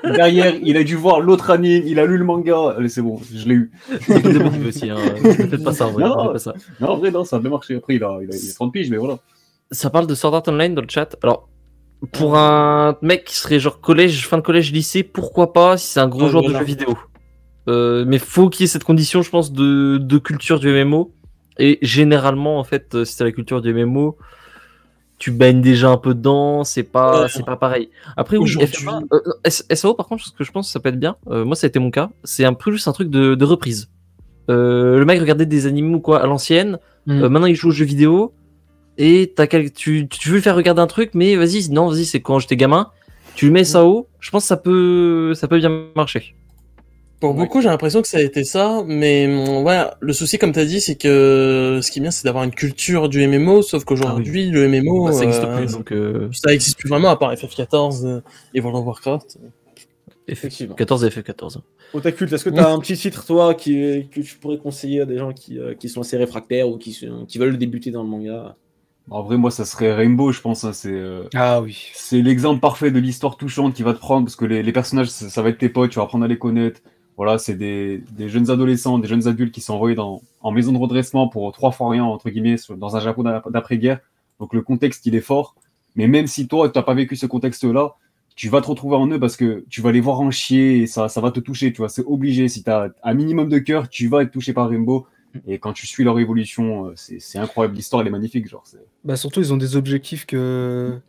Et, derrière, il a dû voir l'autre anime, il a lu le manga. Allez, c'est bon, je l'ai eu. C'est aussi, hein. Faites pas ça, en vrai. Non, en vrai, non, ça a bien marché. Après, il a 30 piges, mais voilà. Ça parle de Sword Art Online dans le chat. Alors, pour un mec qui serait genre fin de collège, lycée, pourquoi pas si c'est un gros joueur de jeux vidéo. Mais faut qu'il y ait cette condition, je pense, de culture du MMO. Et généralement, en fait, si t'as la culture du MMO, tu baignes déjà un peu dedans, c'est pas pareil. Après, oui, SAO, par contre, ce que je pense, ça peut être bien. Moi, ça a été mon cas. C'est un peu juste un truc de reprise. Le mec regardait des animés ou quoi à l'ancienne. Maintenant, il joue aux jeux vidéo. Et tu veux le faire regarder un truc, mais vas-y, c'est quand j'étais gamin. Tu lui mets SAO, je pense que ça peut bien marcher. Pour beaucoup, j'ai l'impression que ça a été ça, mais voilà, le souci, comme tu as dit, c'est que ce qui est bien, c'est d'avoir une culture du MMO, sauf qu'aujourd'hui, le MMO, ça existe plus, donc ça existe plus vraiment, à part FF14 et World of Warcraft. Effectivement. 14 et FF14. Otakult, est-ce que tu as un petit titre, toi, que tu pourrais conseiller à des gens qui sont assez réfractaires ou qui veulent débuter dans le manga? En vrai, moi, ça serait Rainbow, je pense. Hein, ah oui. C'est l'exemple parfait de l'histoire touchante qui va te prendre, parce que les personnages, ça va être tes potes, tu vas apprendre à les connaître. Voilà, c'est des jeunes adolescents, des jeunes adultes qui sont envoyés en maison de redressement pour 3 fois rien, entre guillemets, dans un Japon d'après-guerre. Donc le contexte, il est fort. Mais même si toi, tu n'as pas vécu ce contexte-là, tu vas te retrouver en eux parce que tu vas les voir en chier et ça va te toucher, tu vois. C'est obligé. Si tu as un minimum de cœur, tu vas être touché par Rainbow. Et quand tu suis leur évolution, c'est incroyable. L'histoire, elle est magnifique. Genre, surtout, ils ont des objectifs qu'un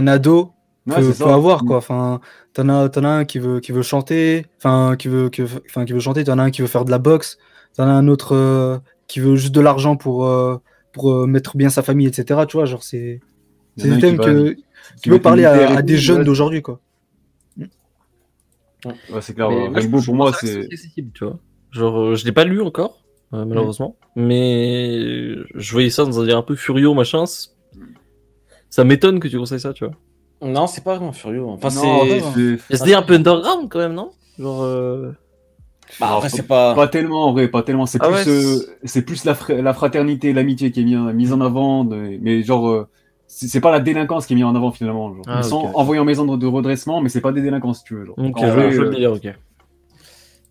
ado peut avoir, quoi. Enfin, t'en as un qui veut chanter, qui veut chanter, t'en as un qui veut faire de la boxe, t'en as un autre qui veut juste de l'argent pour mettre bien sa famille, etc. Tu vois, genre, c'est des thèmes qui veut parler à des jeunes d'aujourd'hui, quoi. Ouais, c'est clair. Rainbow, pour moi, c'est accessible, tu vois. Genre, je l'ai pas lu encore. Malheureusement, mais je voyais ça dans un dire un peu Furio machin. Ça m'étonne que tu conseilles ça, tu vois. Non, c'est pas vraiment Furio. Enfin, c'est un peu underground quand même, non? Genre. Après, c'est pas tellement en vrai, pas tellement. C'est c'est plus la fraternité, l'amitié qui est mise en avant, mais genre. C'est pas la délinquance qui est mise en avant finalement. Genre. Ils sont envoyés en maison de redressement, mais c'est pas des délinquants si tu veux. Genre. Ok, je veux le dire, ok.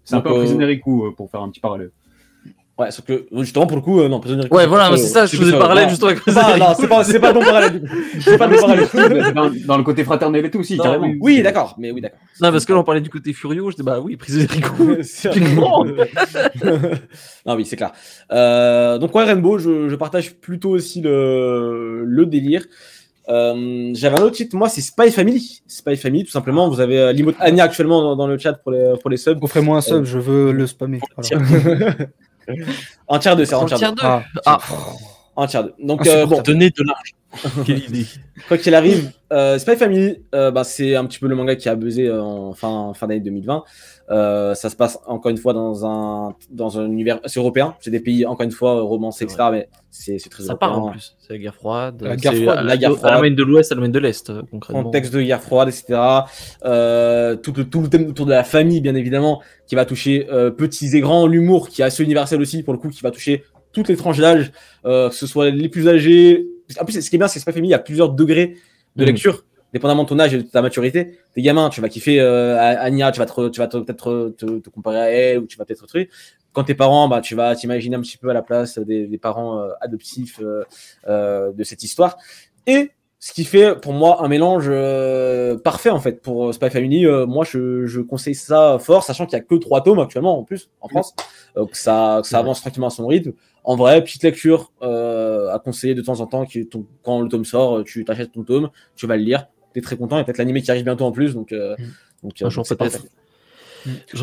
C'est un peu Prisoner coup pour faire un petit parallèle. Ouais, sauf que justement pour le coup, non, Prisoner ouais, voilà, c'est ça, je faisais parallèle justement avec Prisoner. Non, c'est pas bon parallèle. C'est pas bon parallèle. Dans le côté fraternel et tout aussi, carrément. Oui, d'accord, mais oui, d'accord. Non, parce que là on parlait du côté Furio, j'étais oui, Prisoner. Non, oui, c'est clair. Donc ouais, Rainbow, je partage plutôt aussi le délire. J'avais un autre titre, moi, c'est Spy Family. Spy Family, tout simplement. Vous avez l'emote Anya actuellement dans le chat pour les subs. Offrez-moi un sub, je veux le spammer. En tier 2, c'est en tier 2. Ah. En tier 2. Donc, bon. Donner de l'argent. Quelle idée. Quoi qu'il arrive, Spy Family, c'est un petit peu le manga qui a buzzé en fin d'année 2020. Ça se passe encore une fois dans un univers, c'est européen, c'est des pays encore une fois romancés, etc. Mais c'est très ça européen. part en plus, c'est la guerre froide. La guerre froide. À l'Allemagne de l'Ouest, à l'Allemagne de l'Est, concrètement. Contexte de guerre froide, etc. Tout le thème autour de la famille, bien évidemment, qui va toucher petits et grands, l'humour qui est assez universel aussi, pour le coup, qui va toucher toutes les tranches d'âge, que ce soit les plus âgés. En plus, ce qui est bien, c'est que Spy Family, il y a plusieurs degrés de lecture, dépendamment de ton âge et de ta maturité. T'es gamin, tu vas kiffer Anya, tu vas peut-être te comparer à elle, ou tu vas peut-être truc. Quand t'es parents, tu vas t'imaginer un petit peu à la place des parents adoptifs de cette histoire. Et ce qui fait pour moi un mélange parfait en fait pour Spy Family. Moi, je conseille ça fort, sachant qu'il y a que 3 tomes actuellement en plus en France, que ça avance tranquillement à son rythme. En vrai, petite lecture à conseiller de temps en temps. Quand le tome sort, tu t'achètes ton tome, tu vas le lire, t'es très content. Il y a peut-être l'animé qui arrive bientôt en plus, donc c'est parfait.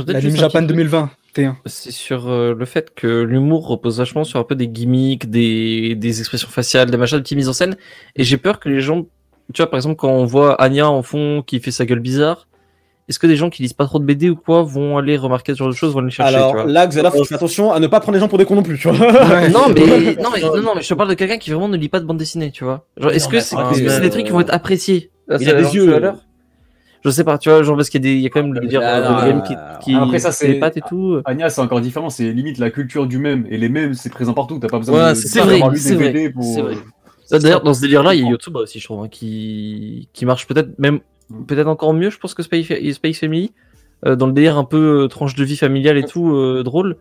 L'anime Japan 2021. C'est sur le fait que l'humour repose vachement sur un peu des gimmicks, des expressions faciales, des machins, des petites mises en scène. Et j'ai peur que les gens, tu vois, par exemple, quand on voit Anya en fond qui fait sa gueule bizarre, est-ce que des gens qui lisent pas trop de BD ou quoi vont aller remarquer ce genre de choses, vont aller chercher? Alors tu vois. là, Xela, faut que tu fasses attention à ne pas prendre les gens pour des cons non plus, tu vois. non, mais je te parle de quelqu'un qui vraiment ne lit pas de bande dessinée, tu vois. Genre, est-ce que c'est des trucs qui vont être appréciés? Il a des yeux. Je sais pas, tu vois, genre parce qu'il y a quand même le game qui après ça, c'est les pattes et tout. Anya, c'est encore différent, c'est limite la culture du mème, et les mèmes, c'est présent partout, t'as pas besoin d'avoir lu des BD pour... C'est vrai. D'ailleurs, dans ce délire-là, il y a Yotsuba aussi, je trouve, hein, qui marche peut-être encore mieux, je pense, que Spy Family, dans le délire un peu tranche de vie familiale et tout, drôle.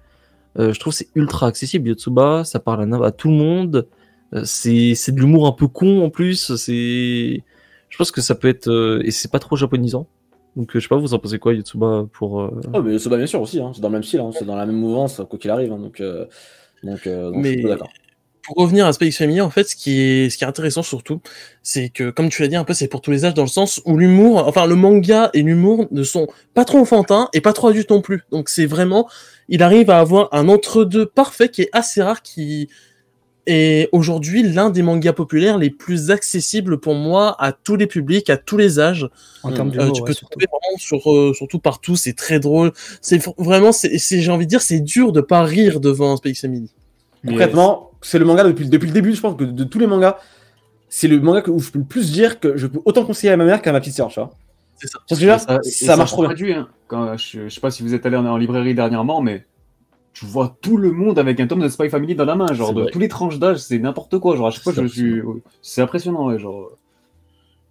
Je trouve que c'est ultra accessible, Yotsuba, ça parle à tout le monde, c'est de l'humour un peu con en plus, je pense que ça peut être et c'est pas trop japonisant. Donc je sais pas, vous en pensez quoi, Yotsuba pour Oh, mais Yotsuba bien sûr aussi, hein. C'est dans le même style, hein. C'est dans la même mouvance quoi qu'il arrive, hein. Donc je suis d'accord. Pour revenir à Spy Family, en fait, ce qui est intéressant surtout, c'est que, comme tu l'as dit un peu, c'est pour tous les âges dans le sens où le manga et l'humour ne sont pas trop enfantins et pas trop adultes non plus. Donc c'est vraiment, il arrive à avoir un entre-deux parfait qui est assez rare, qui est aujourd'hui l'un des mangas populaires les plus accessibles pour moi à tous les publics, à tous les âges. En termes d'humour, tu peux trouver vraiment surtout partout, c'est très drôle. C'est vraiment, j'ai envie de dire, c'est dur de pas rire devant Spy Family. Concrètement, c'est le manga depuis le début, je pense que de tous les mangas, c'est le manga où je peux le plus dire que je peux autant conseiller à ma mère qu'à ma petite sœur, tu vois. C'est ça. Parce que ça marche trop bien. Quand, je sais pas si vous êtes allé en librairie dernièrement, mais tu vois tout le monde avec un tome de Spy Family dans la main, genre de tous les tranches d'âge, c'est n'importe quoi. Genre à chaque fois, c'est impressionnant, ouais, genre.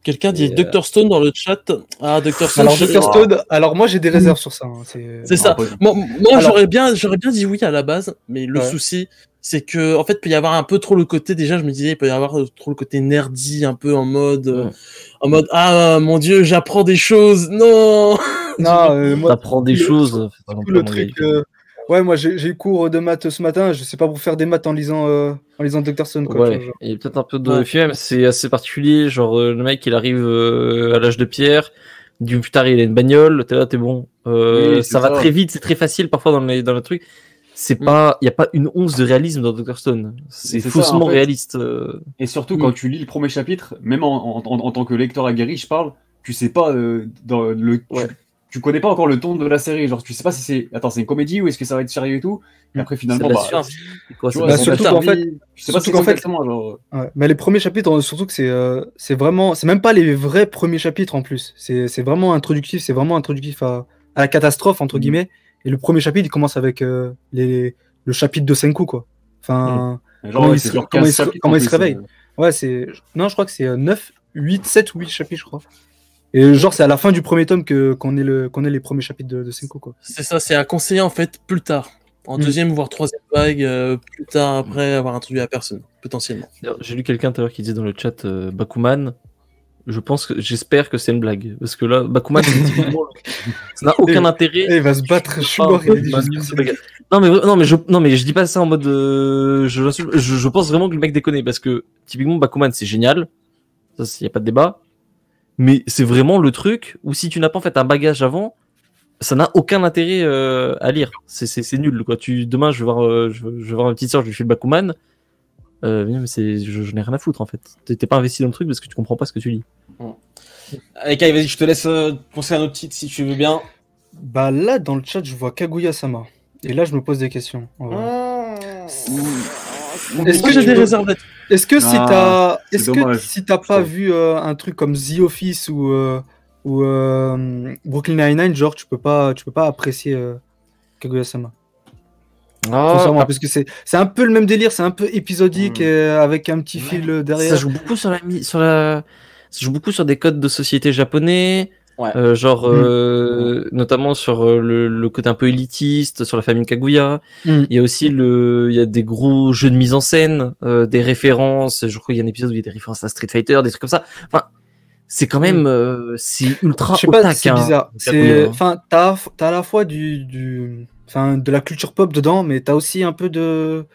Quelqu'un dit Dr Stone dans le chat. Ah, Dr Stone. Alors, Dr Stone, alors moi j'ai des réserves sur ça. Hein. C'est ça. Moi j'aurais bien dit oui à la base, mais le souci, c'est que, en fait, il peut y avoir un peu trop le côté, déjà, je me disais, il peut y avoir trop le côté nerdy, un peu en mode, ah, mon Dieu, j'apprends des choses. Non! Non, moi. T'apprends des choses. Le truc, ouais, moi j'ai cours de maths ce matin, je sais pas vous faire des maths en lisant Dr Stone, quoi. Ouais, il y a peut-être un peu de film, c'est assez particulier, genre, le mec, il arrive à l'âge de pierre, du plus tard, il a une bagnole, t'es là, t'es bon. Ça va très vite, c'est très facile parfois dans le truc. C'est pas, il y a pas une once de réalisme dans Dr Stone. C'est faussement ça, en fait, réaliste. Et surtout quand tu lis le premier chapitre, même en tant que lecteur aguerri, je parle, tu sais pas tu connais pas encore le ton de la série, genre tu sais pas si c'est une comédie ou est-ce que ça va être sérieux et tout. Et après finalement surtout qu'en fait, je sais pas si c'est exactement genre. Ouais, mais les premiers chapitres, surtout que c'est vraiment, c'est même pas les vrais premiers chapitres en plus. C'est vraiment introductif, à la catastrophe entre guillemets. Et le premier chapitre, il commence avec le chapitre de Senku, quoi. Enfin, comment il se réveille. Ouais, non, je crois que c'est 7 ou 8 chapitres, je crois. Et genre, c'est à la fin du premier tome qu'on ait les premiers chapitres de Senku, quoi. C'est ça, c'est à conseiller en fait plus tard. En deuxième voire troisième vague, plus tard après avoir introduit la personne, potentiellement. J'ai lu quelqu'un tout à l'heure qui disait dans le chat Bakuman. J'espère que c'est une blague. Parce que là, Bakuman, ça n'a aucun intérêt. Il va se battre non, mais je dis pas ça en mode, je pense vraiment que le mec déconne parce que, typiquement, Bakuman, c'est génial. Ça, y a pas de débat. Mais c'est vraiment le truc où si tu n'as pas fait un bagage avant, ça n'a aucun intérêt, à lire. C'est nul, quoi. Demain, je vais voir ma petite sœur, je lui fais le Bakuman. mais je n'ai rien à foutre en fait. T'es pas investi dans le truc parce que tu comprends pas ce que tu lis. Allez, Kai, vas-y, je te laisse penser à un autre titre si tu veux bien. Bah là, dans le chat, je vois Kaguya-sama. Et là, je me pose des questions. Est-ce que j'ai des réserves? Est-ce que si t'as pas vu un truc comme The Office ou Brooklyn Nine-Nine, genre tu peux pas apprécier Kaguya-sama. Parce que c'est un peu le même délire, c'est un peu épisodique avec un petit fil derrière. Ça joue beaucoup ça joue beaucoup sur des codes de société japonais. Ouais. Notamment sur le côté un peu élitiste, sur la famille Kaguya. Il y a aussi il y a des gros jeux de mise en scène, des références. Je crois qu'il y a un épisode où il y a des références à Street Fighter, des trucs comme ça. Enfin, c'est quand même, c'est ultra. Je sais pas, c'est bizarre. Enfin, t'as à la fois de la culture pop dedans, mais t'as aussi un peu de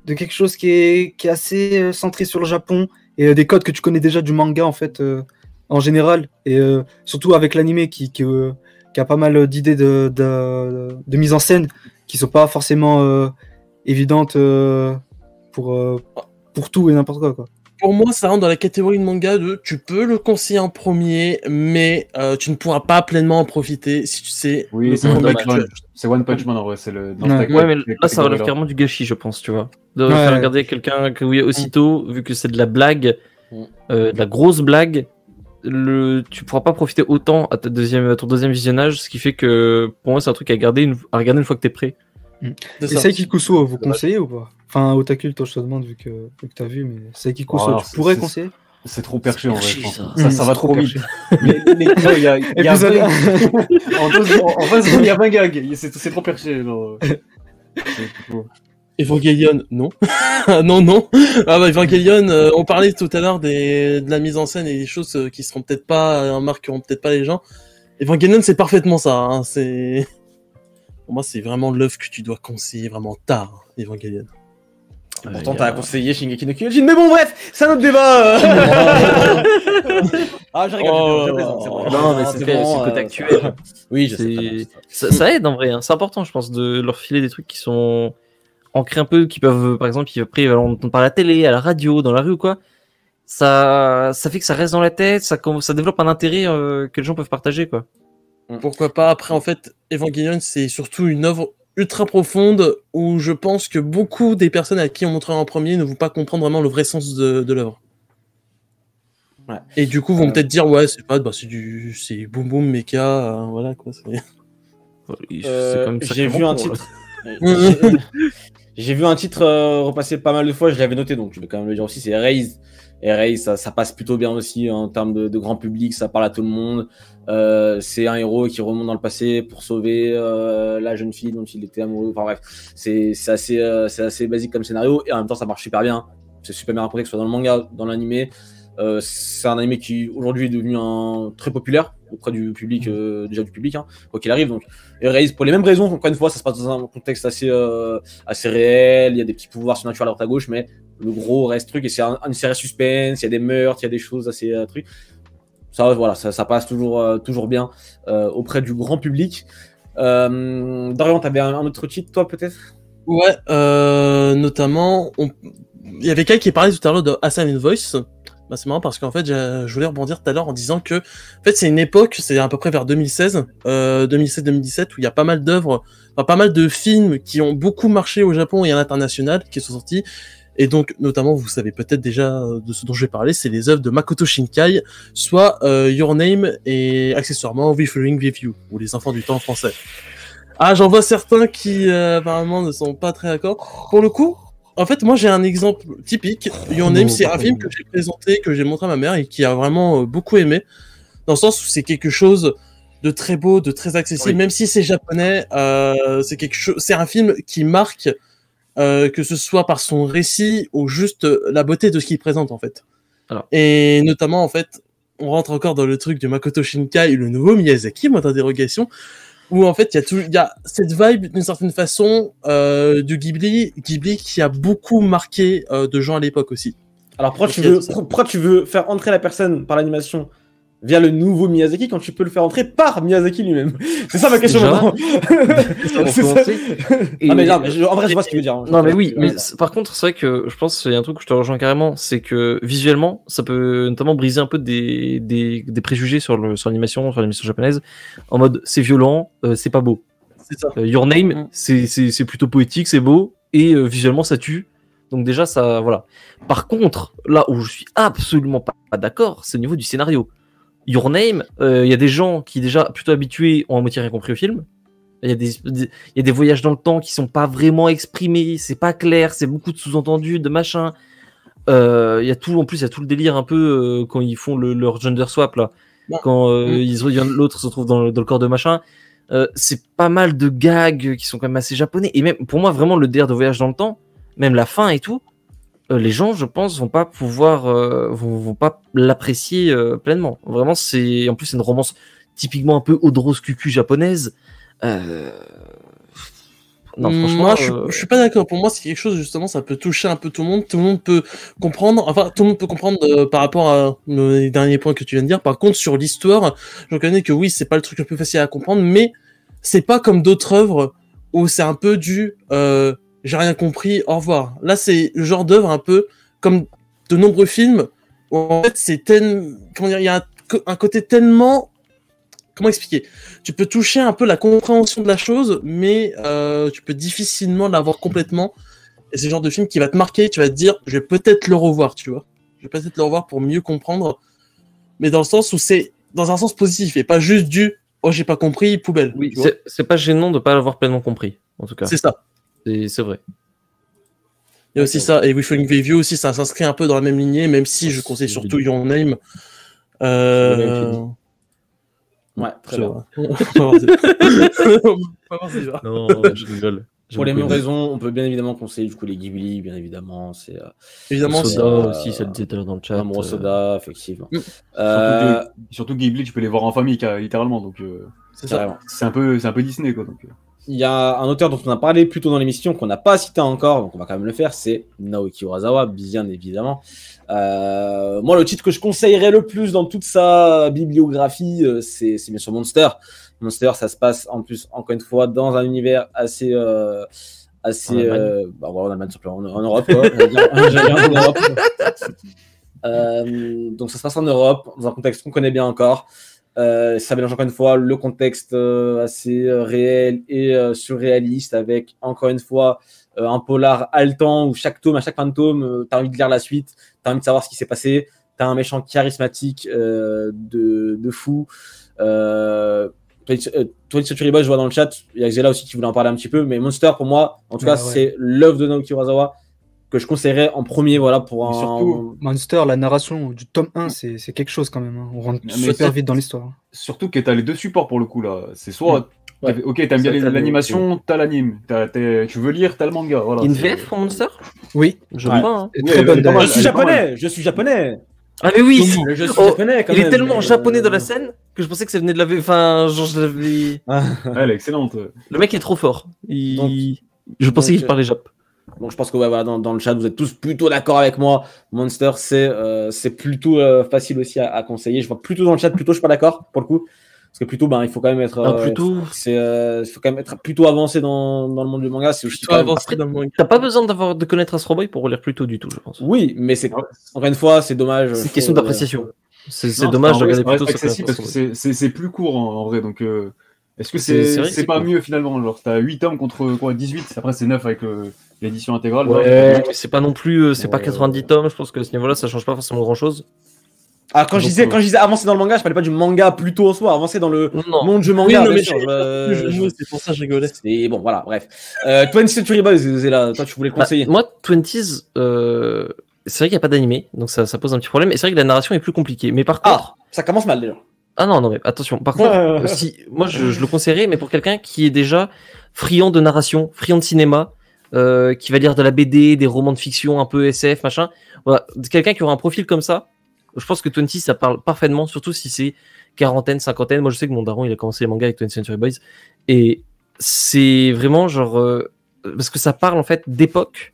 quelque chose qui est assez centré sur le Japon et des codes que tu connais déjà du manga en fait. En général, et surtout avec l'anime qui a pas mal d'idées de mise en scène qui sont pas forcément évidentes pour tout et n'importe quoi. Pour moi, ça rentre dans la catégorie de manga de tu peux le conseiller en premier, mais tu ne pourras pas pleinement en profiter si tu sais. Oui, c'est One Punch Man en vrai. C'est le. Ouais, mais là, ça relève clairement du gâchis, je pense, tu vois. De faire regarder quelqu'un que aussitôt, vu que c'est de la blague, de la grosse blague. Tu pourras pas profiter autant à ton deuxième visionnage, ce qui fait que pour moi c'est un truc à regarder une fois que t'es prêt. Et Saiki Kuso, vous conseillez ou pas? Enfin, Otakul, toi je te demande vu que t'as vu, mais Saiki Kuso, tu pourrais conseiller? C'est trop perché en vrai, je pense. Ça va trop vite. Mais il y a 20 il y a 20 gags, c'est trop perché. Genre. Evangelion, non. non. Ah bah Evangelion, on parlait tout à l'heure de la mise en scène et des choses qui seront peut-être pas, marqueront peut-être pas les gens. Evangelion, c'est parfaitement ça. Hein. Pour moi, c'est vraiment l'œuvre que tu dois conseiller vraiment tard, Evangelion. Pourtant, t'as conseillé Shingeki no Kyojin, mais bon, bref, c'est un autre débat. Je rigole, c'est bon. Non, mais c'est le côté actuel. Oui, je sais. Ça aide en vrai. Hein. C'est important, je pense, de leur filer des trucs qui sont ancrés un peu, qui peuvent, par exemple, après, ils vont entendre par la télé, à la radio, dans la rue ou quoi. Ça fait que ça reste dans la tête, ça développe un intérêt que les gens peuvent partager, quoi. Pourquoi pas. Après, en fait, Evangelion, c'est surtout une œuvre ultra profonde où je pense que beaucoup des personnes à qui on montrera en premier ne vont pas comprendre vraiment le vrai sens de l'œuvre. Ouais. Et du coup, vont peut-être dire c'est boum boum mecha, voilà quoi. J'ai vu un titre. J'ai vu un titre repasser pas mal de fois, je l'avais noté, donc je vais quand même le dire aussi, c'est Erase. Erase, ça passe plutôt bien aussi en termes de grand public, ça parle à tout le monde. C'est un héros qui remonte dans le passé pour sauver la jeune fille dont il était amoureux. Enfin bref, c'est assez basique comme scénario et en même temps ça marche super bien. C'est super bien raconté, que ce soit dans le manga, dans l'animé. C'est un anime qui aujourd'hui est devenu très populaire auprès du public, déjà du public, hein, quoi qu'il arrive. Donc, Erase, pour les mêmes raisons, encore une fois, ça se passe dans un contexte assez réel. Il y a des petits pouvoirs surnaturels à droite à gauche, mais le gros reste truc. Et c'est une série suspense. Il y a des meurtres, il y a des choses assez trucs. Ça, voilà, ça passe toujours bien auprès du grand public. Dorian, t'avais un autre titre, toi, peut-être? Ouais, notamment, il y avait quelqu'un qui parlait tout à l'heure de Assassin's Voice. Bah, c'est marrant parce qu'en fait, je voulais rebondir tout à l'heure en disant que, en fait, c'est une époque, c'est à peu près vers 2016, 2017, où il y a pas mal d'œuvres, pas mal de films qui ont beaucoup marché au Japon et à l'international, qui sont sortis. Et donc, notamment, vous savez peut-être déjà de ce dont je vais parler, c'est les œuvres de Makoto Shinkai, soit Your Name et accessoirement Whiffling with You, ou Les Enfants du Temps en français. Ah, j'en vois certains qui, apparemment, ne sont pas très d'accord. Pour le coup, en fait, moi, j'ai un exemple typique. Your Name, c'est un film que j'ai présenté, que j'ai montré à ma mère et qui a vraiment beaucoup aimé. Dans le sens où c'est quelque chose de très beau, de très accessible. Oui. Même si c'est japonais, c'est un film qui marque, que ce soit par son récit ou juste la beauté de ce qu'il présente, en fait. Alors. Et notamment, en fait, on rentre encore dans le truc de Makoto Shinkai, le nouveau Miyazaki, moi, d'interrogation. Où en fait il y a cette vibe d'une certaine façon du Ghibli qui a beaucoup marqué de gens à l'époque aussi. Alors pourquoi tu veux faire entrer la personne par l'animation via le nouveau Miyazaki quand tu peux le faire entrer par Miyazaki lui-même? C'est ça ma question maintenant. C'est ça. Et... Ah, mais en vrai, je vois ce qu'il veut dire. Non, mais oui, mais par contre, c'est vrai que je pense qu'il y a un truc où je te rejoins carrément, c'est que visuellement, ça peut notamment briser un peu des préjugés sur l'animation japonaise, en mode c'est violent, c'est pas beau. C'est ça. Your Name, c'est plutôt poétique, c'est beau, et visuellement ça tue. Donc déjà, ça, voilà. Par contre, là où je suis absolument pas d'accord, c'est au niveau du scénario. Your Name, il y a des gens qui déjà plutôt habitués ont à moitié rien compris au film. Il y a des voyages dans le temps qui sont pas vraiment exprimés, c'est pas clair, c'est beaucoup de sous-entendus, de machin. Il y a tout, en plus, il y a tout le délire un peu quand ils font leur gender swap là, quand l'autre se retrouve dans le corps de machin. C'est pas mal de gags qui sont quand même assez japonais. Et même pour moi, vraiment le délire de voyage dans le temps, même la fin et tout. Les gens, je pense, vont pas pouvoir, vont pas l'apprécier pleinement. Vraiment, en plus, c'est une romance typiquement un peu Odorose Cucu japonaise. Non, franchement, moi, je suis pas d'accord. Pour moi, c'est quelque chose, justement, ça peut toucher un peu tout le monde. Tout le monde peut comprendre. Enfin, tout le monde peut comprendre par rapport à les derniers points que tu viens de dire. Par contre, sur l'histoire, je reconnais que oui, c'est pas le truc le plus facile à comprendre, mais c'est pas comme d'autres œuvres où c'est un peu j'ai rien compris, au revoir. Là, c'est le genre d'œuvre un peu comme de nombreux films où en fait, comment dire, il y a un côté tellement, comment expliquer? Tu peux toucher un peu la compréhension de la chose, mais tu peux difficilement l'avoir complètement. Et c'est le genre de film qui va te marquer, tu vas te dire, je vais peut-être le revoir, tu vois. Je vais peut-être le revoir pour mieux comprendre, mais dans le sens où c'est dans un sens positif et pas juste oh, j'ai pas compris, poubelle. Oui, c'est pas gênant de pas l'avoir pleinement compris, en tout cas. C'est ça. C'est vrai. Il y a aussi ça, et Wishing View aussi, ça s'inscrit un peu dans la même lignée, même si je conseille surtout Your Name. Ouais, très bien. Non, je rigole. Pour les mêmes raisons, on peut bien évidemment conseiller du coup les Ghibli, bien évidemment. C'est évidemment Soda aussi, ça le disait dans le chat. Amuro Soda, effectivement. Surtout Ghibli, tu peux les voir en famille littéralement, donc c'est un peu Disney quoi. Donc. Il y a un auteur dont on a parlé plus tôt dans l'émission qu'on n'a pas cité encore, donc on va quand même le faire, c'est Naoki Urasawa, bien évidemment. Moi, le titre que je conseillerais le plus dans toute sa bibliographie, c'est bien sûr Monster. Monster, ça se passe en plus, encore une fois, dans un univers assez en Allemagne, simplement, en Europe, quoi. En Europe. Donc ça se passe en Europe, dans un contexte qu'on connaît bien encore. Ça mélange encore une fois le contexte assez réel et surréaliste avec encore une fois un polar haletant où à chaque fin de tome, t'as envie de lire la suite, t'as envie de savoir ce qui s'est passé, t'as un méchant charismatique de fou. 20th Century Boys, je vois dans le chat, il y a Xela aussi qui voulait en parler un petit peu, mais Monster pour moi, en tout cas, c'est l'œuvre de Naoki Urasawa que je conseillerais en premier, voilà, pour surtout, Monster, la narration du tome 1, c'est quelque chose quand même. Hein. On rentre super vite dans l'histoire. Surtout que t'as les deux supports pour le coup là. C'est soit, ok, t'aimes bien l'animation, t'as l'anime. Tu veux lire, t'as le manga. Voilà, une VF pour Monster? Oui, je crois. Hein. Très bonne. Je suis japonais. Ah mais oui, je suis japonais quand il même. est tellement japonais dans la scène que je pensais que ça venait de la VF. Enfin, genre je l'avais. Elle est excellente. Le mec est trop fort. Je pensais qu'il parlait jap. Donc je pense que voilà, dans le chat, vous êtes tous plutôt d'accord avec moi. Monster, c'est plutôt facile aussi à conseiller. Je vois plutôt dans le chat, je suis pas d'accord pour le coup. Parce que plutôt, il faut quand même être, il faut quand même être plutôt avancé dans le monde du manga. C'est aussi avancé dans le manga. T'as pas besoin de connaître Astro Boy pour relire Pluto du tout, je pense. Oui, mais c'est encore une fois, c'est dommage. C'est question d'appréciation. C'est dommage de regarder Pluto. Parce que c'est plus court en vrai, donc. Est-ce que c'est pas mieux finalement? Genre, t'as 8 tomes contre quoi, 18, après c'est 9 avec l'édition intégrale. Ouais, mais c'est pas non plus, c'est pas 90 tomes, je pense que à ce niveau-là, ça change pas forcément grand-chose. Ah, quand je disais avancer dans le manga, je parlais pas du manga plutôt en soi, avancer dans le monde du manga. Oui, c'est pour ça que je rigolais. Et bon, voilà, bref. 20th Century Boys, là, toi tu voulais le conseiller. Moi, 20s, c'est vrai qu'il n'y a pas d'animé, donc ça pose un petit problème, et c'est vrai que la narration est plus compliquée. Mais par contre. Ça commence mal déjà. Ah non, mais attention. Par contre, moi je le conseillerais, mais pour quelqu'un qui est déjà friand de narration, friand de cinéma, qui va lire de la BD, des romans de fiction un peu SF, machin. Voilà, quelqu'un qui aura un profil comme ça, je pense que 20 ça parle parfaitement, surtout si c'est quarantaine, cinquantaine. Moi je sais que mon daron il a commencé les mangas avec 20th Century Boys, et c'est vraiment genre parce que ça parle en fait d'époques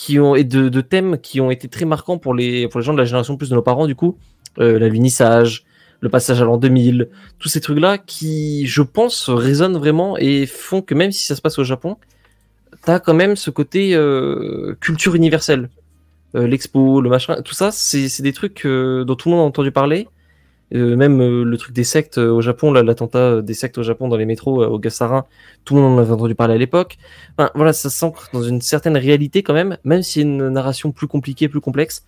et de thèmes qui ont été très marquants pour les gens de la génération plus de nos parents du coup, l'alunissage, le passage à l'an 2000, tous ces trucs-là qui, je pense, résonnent vraiment et font que même si ça se passe au Japon, t'as quand même ce côté culture universelle. L'expo, le machin, tout ça, c'est des trucs dont tout le monde a entendu parler. Même le truc des sectes au Japon, l'attentat des sectes au Japon dans les métros au Gassara, tout le monde en avait entendu parler à l'époque. Enfin, voilà, ça s'ancre dans une certaine réalité quand même si une narration plus compliquée, plus complexe.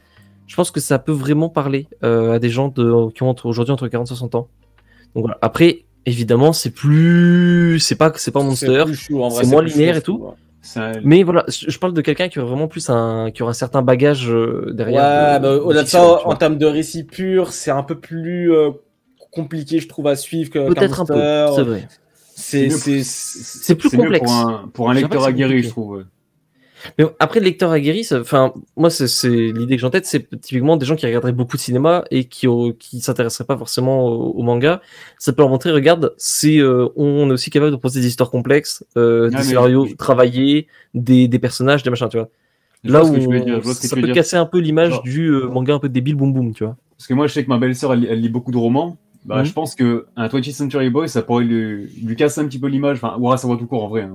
Je pense que ça peut vraiment parler à des gens qui ont aujourd'hui entre 40 et 60 ans. Donc voilà. Après, évidemment, c'est pas Monster, c'est moins linéaire et tout. Mais voilà, je parle de quelqu'un qui aura vraiment plus qui aura un certain bagage derrière. Ouais, au-delà de ça, en termes de récit pur, c'est un peu plus compliqué, je trouve, à suivre que peut-être un peu, c'est vrai. C'est plus complexe. Pour un lecteur aguerri, je trouve. Ouais. Mais après, le lecteur aguerri, enfin, moi, c'est l'idée que j'ai en tête, c'est typiquement des gens qui regarderaient beaucoup de cinéma et qui s'intéresseraient pas forcément au manga. Ça peut leur montrer, regarde, on est aussi capable de poser des histoires complexes, des scénarios travaillés, des personnages, des machins, tu vois. Là où ça peut casser un peu l'image du manga un peu débile, boum boum, tu vois. Parce que moi, je sais que ma belle-sœur, elle lit beaucoup de romans. Je pense qu'un 20th Century Boy, ça pourrait lui casser un petit peu l'image. Enfin, Urasawa tout court, en vrai.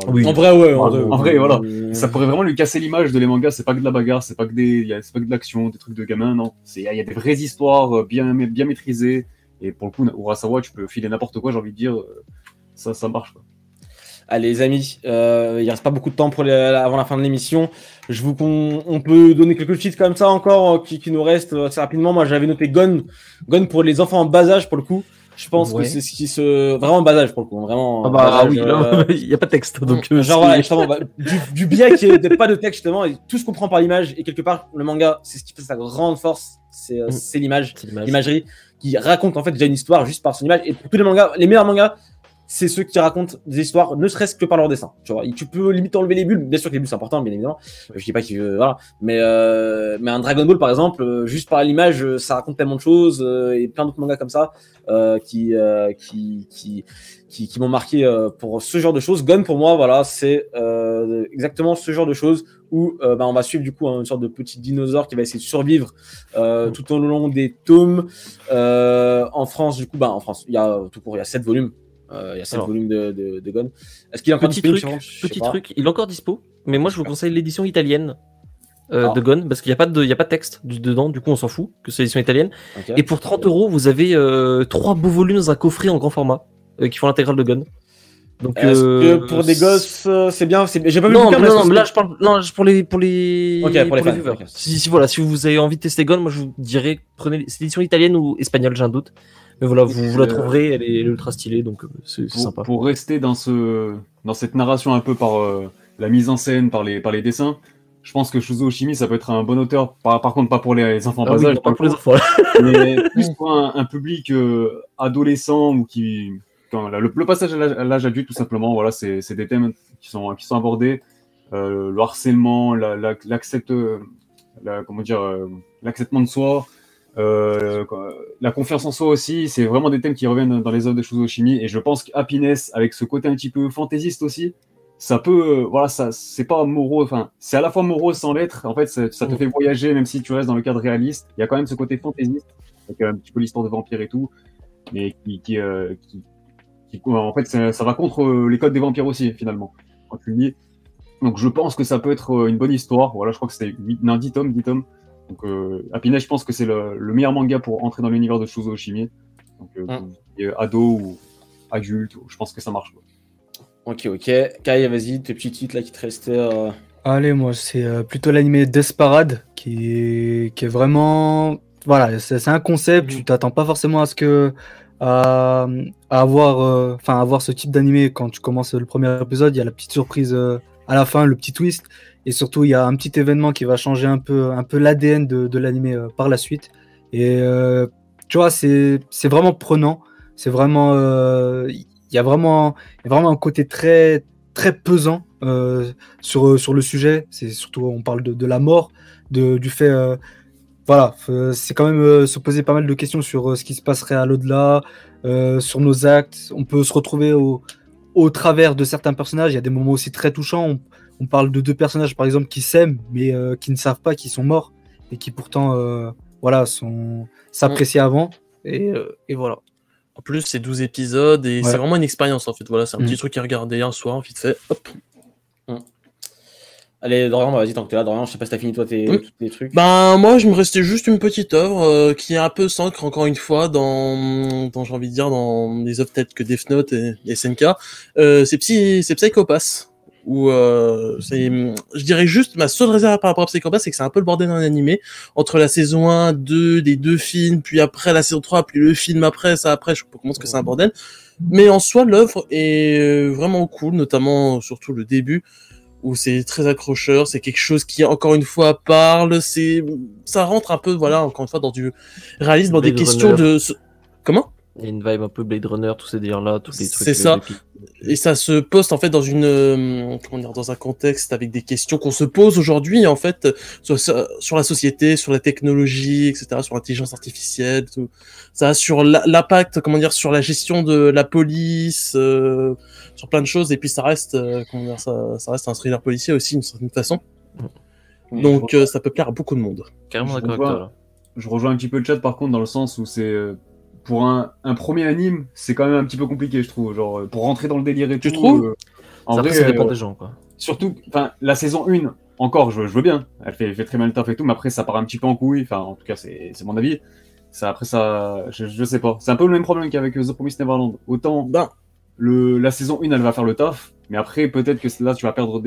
Oui. En vrai, ouais. En vrai, voilà. Ça pourrait vraiment lui casser l'image de les mangas. C'est pas que de la bagarre, c'est pas que de l'action, des trucs de gamin, non. Il y a des vraies histoires bien maîtrisées. Et pour le coup, Urasawa, tu peux filer n'importe quoi, j'ai envie de dire. Ça marche, quoi. Allez, les amis, il reste pas beaucoup de temps avant la fin de l'émission. On peut donner quelques cheats comme ça encore qui nous restent assez rapidement. Moi, j'avais noté Gon pour les enfants en bas âge pour le coup. Je pense que c'est ce qui vraiment en bas âge pour le coup, vraiment. Oui, il y a pas de texte, donc. Genre voilà, justement, du biais qui est pas de texte justement, et tout se comprend par l'image et quelque part le manga, c'est ce qui fait sa grande force, c'est l'image, l'imagerie qui raconte en fait déjà une histoire juste par son image. Et pour tous les mangas, les meilleurs mangas, c'est ceux qui racontent des histoires, ne serait-ce que par leur dessin. Tu vois, tu peux limite enlever les bulles. Bien sûr que les bulles c'est important, bien évidemment. Je dis pas qu'il voilà, mais un Dragon Ball par exemple, juste par l'image, ça raconte tellement de choses et plein d'autres mangas comme ça qui m'ont marqué pour ce genre de choses. Gon pour moi, voilà, c'est exactement ce genre de choses où on va suivre du coup une sorte de petit dinosaure qui va essayer de survivre tout au long des tomes. En France, du coup, en France, il y a 7 volumes. Il y a 7 volumes de Gon. Est-ce qu'il est encore disponible? Petit truc, il est encore dispo, mais moi je vous conseille l'édition italienne de Gon parce qu'il n'y a pas de texte dedans, du coup on s'en fout que c'est l'édition italienne. Okay. Et pour 30€, vous avez 3 beaux volumes dans un coffret en grand format qui font l'intégrale de Gon. Donc, est-ce que pour des gosses c'est bien? J'ai pas vu non, mais là je parle pour les fans, viewers. Okay. Si vous avez envie de tester Gon, moi je vous dirais prenez l'édition italienne ou espagnole, j'ai un doute. Mais voilà, vous la trouverez, elle est ultra stylée, donc c'est sympa. Pour rester dans cette narration un peu par la mise en scène, par les dessins, je pense que Shuzo Oshimi, ça peut être un bon auteur, par contre pas pour les enfants bas âge, pas pour les enfants, mais plus pour un public adolescent ou le passage à l'âge adulte tout simplement. Voilà, c'est des thèmes qui sont abordés, le harcèlement, l'acceptement de soi. La confiance en soi aussi, c'est vraiment des thèmes qui reviennent dans les œuvres de Shuzo Oshimi, et je pense que Happiness, avec ce côté un petit peu fantaisiste aussi, ça peut, c'est pas morose, enfin, c'est à la fois morose sans l'être, en fait, ça te fait voyager, même si tu restes dans le cadre réaliste, il y a quand même ce côté fantaisiste, avec un petit peu l'histoire de vampires et tout, mais qui en fait, ça va contre les codes des vampires aussi, finalement, quand tu le dis. Donc je pense que ça peut être une bonne histoire, voilà, je crois que c'était 10 tomes. Donc Happiness, je pense que c'est le meilleur manga pour entrer dans l'univers de Shuzo Oshimi. Donc ado ou adulte, je pense que ça marche. Ok. Kai, vas-y, tes petits titres là qui te restaient. Allez, moi c'est plutôt l'anime Desperate qui est vraiment, voilà, c'est un concept. Tu t'attends pas forcément à ce que à avoir ce type d'anime quand tu commences le premier épisode. Il y a la petite surprise à la fin, le petit twist. Et surtout, il y a un petit événement qui va changer un peu l'ADN de l'anime par la suite. Et tu vois, c'est vraiment prenant. C'est vraiment, il y a vraiment un côté très très pesant sur le sujet. C'est surtout, on parle de la mort, du fait, c'est quand même se poser pas mal de questions sur ce qui se passerait à l'au-delà, sur nos actes. On peut se retrouver au travers de certains personnages. Il y a des moments aussi très touchants. On parle de 2 personnages, par exemple, qui s'aiment, mais qui ne savent pas qu'ils sont morts, et qui pourtant s'appréciaient avant. Et voilà. En plus, c'est 12 épisodes et c'est vraiment une expérience en fait. Voilà, c'est un petit truc à regarder un soir, vite fait. Hop. Allez, Dorian, vas-y, tant que t'es là, Dorian, je sais pas si t'as fini toi tous tes trucs. Ben, moi, je me restais juste une petite œuvre qui est un peu s'ancre, encore une fois, dans j'ai envie de dire, dans les œuvres telles que Death Note et SNK. C'est Psycho Pass. Où je dirais juste, ma seule réserve par rapport à Psycho Pass, c'est que c'est un peu le bordel d'un animé. Entre la saison 1, 2, les 2 films, puis après la saison 3, puis le film après, je commence que c'est un bordel. Mais en soi, l'œuvre est vraiment cool, notamment, surtout le début, où c'est très accrocheur, c'est quelque chose qui, encore une fois, parle, ça rentre un peu, voilà, encore une fois, dans du réalisme, dans des questions de... Comment ? Il y a une vibe un peu Blade Runner, tous ces délires-là, tous les trucs. C'est ça. Et ça se poste en fait dans dans un contexte avec des questions qu'on se pose aujourd'hui en fait sur la société, sur la technologie, etc., sur l'intelligence artificielle, tout ça, sur l'impact, sur la gestion de la police, sur plein de choses. Et puis ça reste, ça reste un thriller policier aussi d'une certaine façon. Donc ça peut plaire à beaucoup de monde. Carrément d'accord avec toi là. Je rejoins un petit peu le chat par contre dans le sens où c'est pour un premier anime, c'est quand même un petit peu compliqué, je trouve. Genre, pour rentrer dans le délire et tout. Tu trouves en vrai, ça dépend des gens, quoi. Surtout, la saison 1, encore, je veux bien. Elle fait très mal le taf et tout, mais après, ça part un petit peu en couille. Enfin, en tout cas, c'est mon avis. Après, je sais pas. C'est un peu le même problème qu'avec The Promised Neverland. Autant, la saison 1, elle va faire le taf, mais après, peut-être que là, tu vas perdre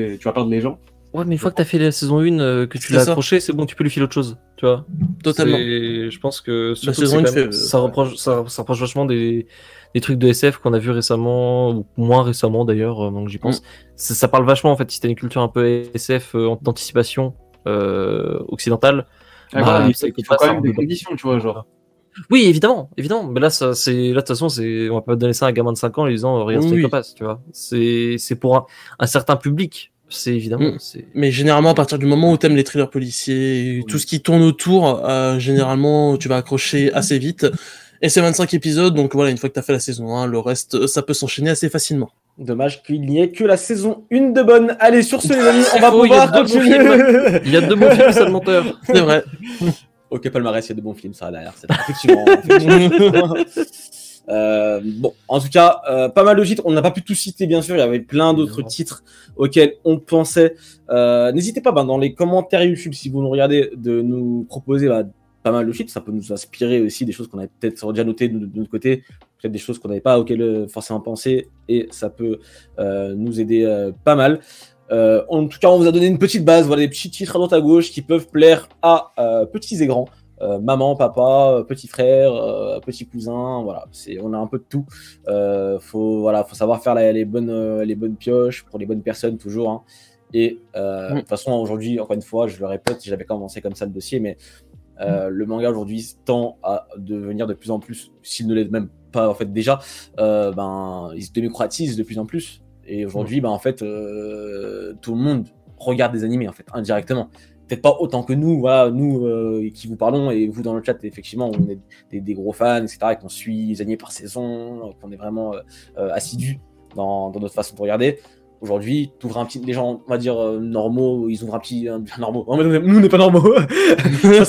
les gens. Ouais, mais une fois que t'as fait la saison 1, que tu l'as accroché, c'est bon, tu peux lui filer autre chose, tu vois. Totalement. Je pense que la saison 1 ça rapproche vachement des trucs de SF qu'on a vu récemment, ou moins récemment d'ailleurs, donc j'y pense. Ça parle vachement en fait, si t'as une culture un peu SF d'anticipation occidentale. Il faut quand même des conditions, tu vois, genre. Oui, évidemment. Mais là, de toute façon, on va pas donner ça à un gamin de 5 ans en lui disant, regarde ce qui passe, tu vois. C'est pour un certain public. C'est évidemment. Mais généralement, à partir du moment où t'aimes les thrillers policiers, et tout ce qui tourne autour, généralement, tu vas accrocher assez vite. Et c'est 25 épisodes, donc voilà, une fois que t'as fait la saison 1, le reste, ça peut s'enchaîner assez facilement. Dommage qu'il n'y ait que la saison 1 de bonne. Allez, sur ce, les amis, on va pouvoir continuer. Il y a 2 bons films, ça le menteur. C'est vrai. Ok, palmarès, il y a de bons films, ça a derrière. Effectivement. Bon, en tout cas, pas mal de titres. On n'a pas pu tout citer, bien sûr. Il y avait plein d'autres titres auxquels on pensait. N'hésitez pas dans les commentaires YouTube, si vous nous regardez, de nous proposer pas mal de titres. Ça peut nous inspirer aussi des choses qu'on avait peut-être déjà notées de notre côté, peut-être des choses qu'on n'avait pas auxquelles forcément pensé, et ça peut nous aider pas mal. En tout cas, on vous a donné une petite base, voilà, des petits titres à droite à gauche qui peuvent plaire à petits et grands. Maman, papa, petit frère, petit cousin, voilà, on a un peu de tout. Faut savoir faire les bonnes pioches pour les bonnes personnes toujours. Hein. Et de toute façon, aujourd'hui, encore une fois, je le répète, j'avais commencé comme ça le dossier, mais le manga aujourd'hui tend à devenir de plus en plus, s'il ne l'est même pas en fait déjà, il se démocratise de plus en plus. Et aujourd'hui, en fait, tout le monde regarde des animés en fait indirectement. Peut-être pas autant que nous, voilà, nous qui vous parlons, et vous dans le chat, effectivement, on est des gros fans, etc., et qu'on suit les animés par saison, qu'on est vraiment assidus dans notre façon de regarder. Aujourd'hui, les gens, on va dire, normaux, ils ouvrent un petit... normaux. Nous, on n'est pas normaux. c'est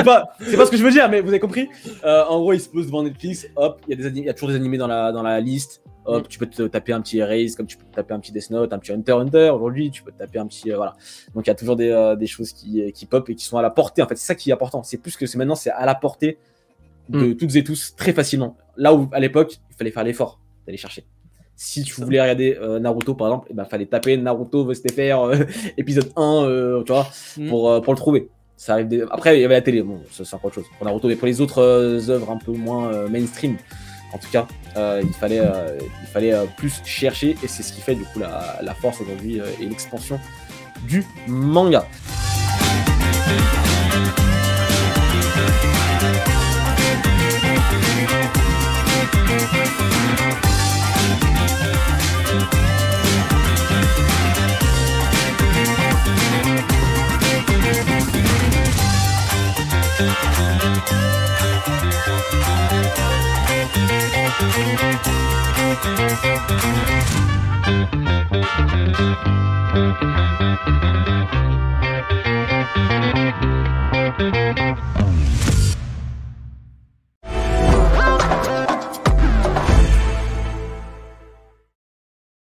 pas ce que je veux dire, mais vous avez compris. En gros, ils se posent devant Netflix, hop, il y a toujours des animés dans la liste. Hop, tu peux te taper un petit Erase, comme tu peux te taper un petit Death Note, un petit Hunter x Hunter. Aujourd'hui, tu peux te taper un petit... voilà. Donc, il y a toujours des choses qui pop et qui sont à la portée. En fait, c'est ça qui est important. C'est plus que maintenant, c'est à la portée de toutes et tous, très facilement. Là où, à l'époque, il fallait faire l'effort d'aller chercher. Si tu voulais regarder Naruto, par exemple, fallait taper Naruto VSTFR épisode 1, tu vois, pour le trouver. Ça arrive Après, il y avait la télé, bon, c'est encore autre chose. Pour Naruto, mais pour les autres œuvres un peu moins mainstream, en tout cas, il fallait plus chercher, et c'est ce qui fait du coup la force aujourd'hui et l'expansion du manga.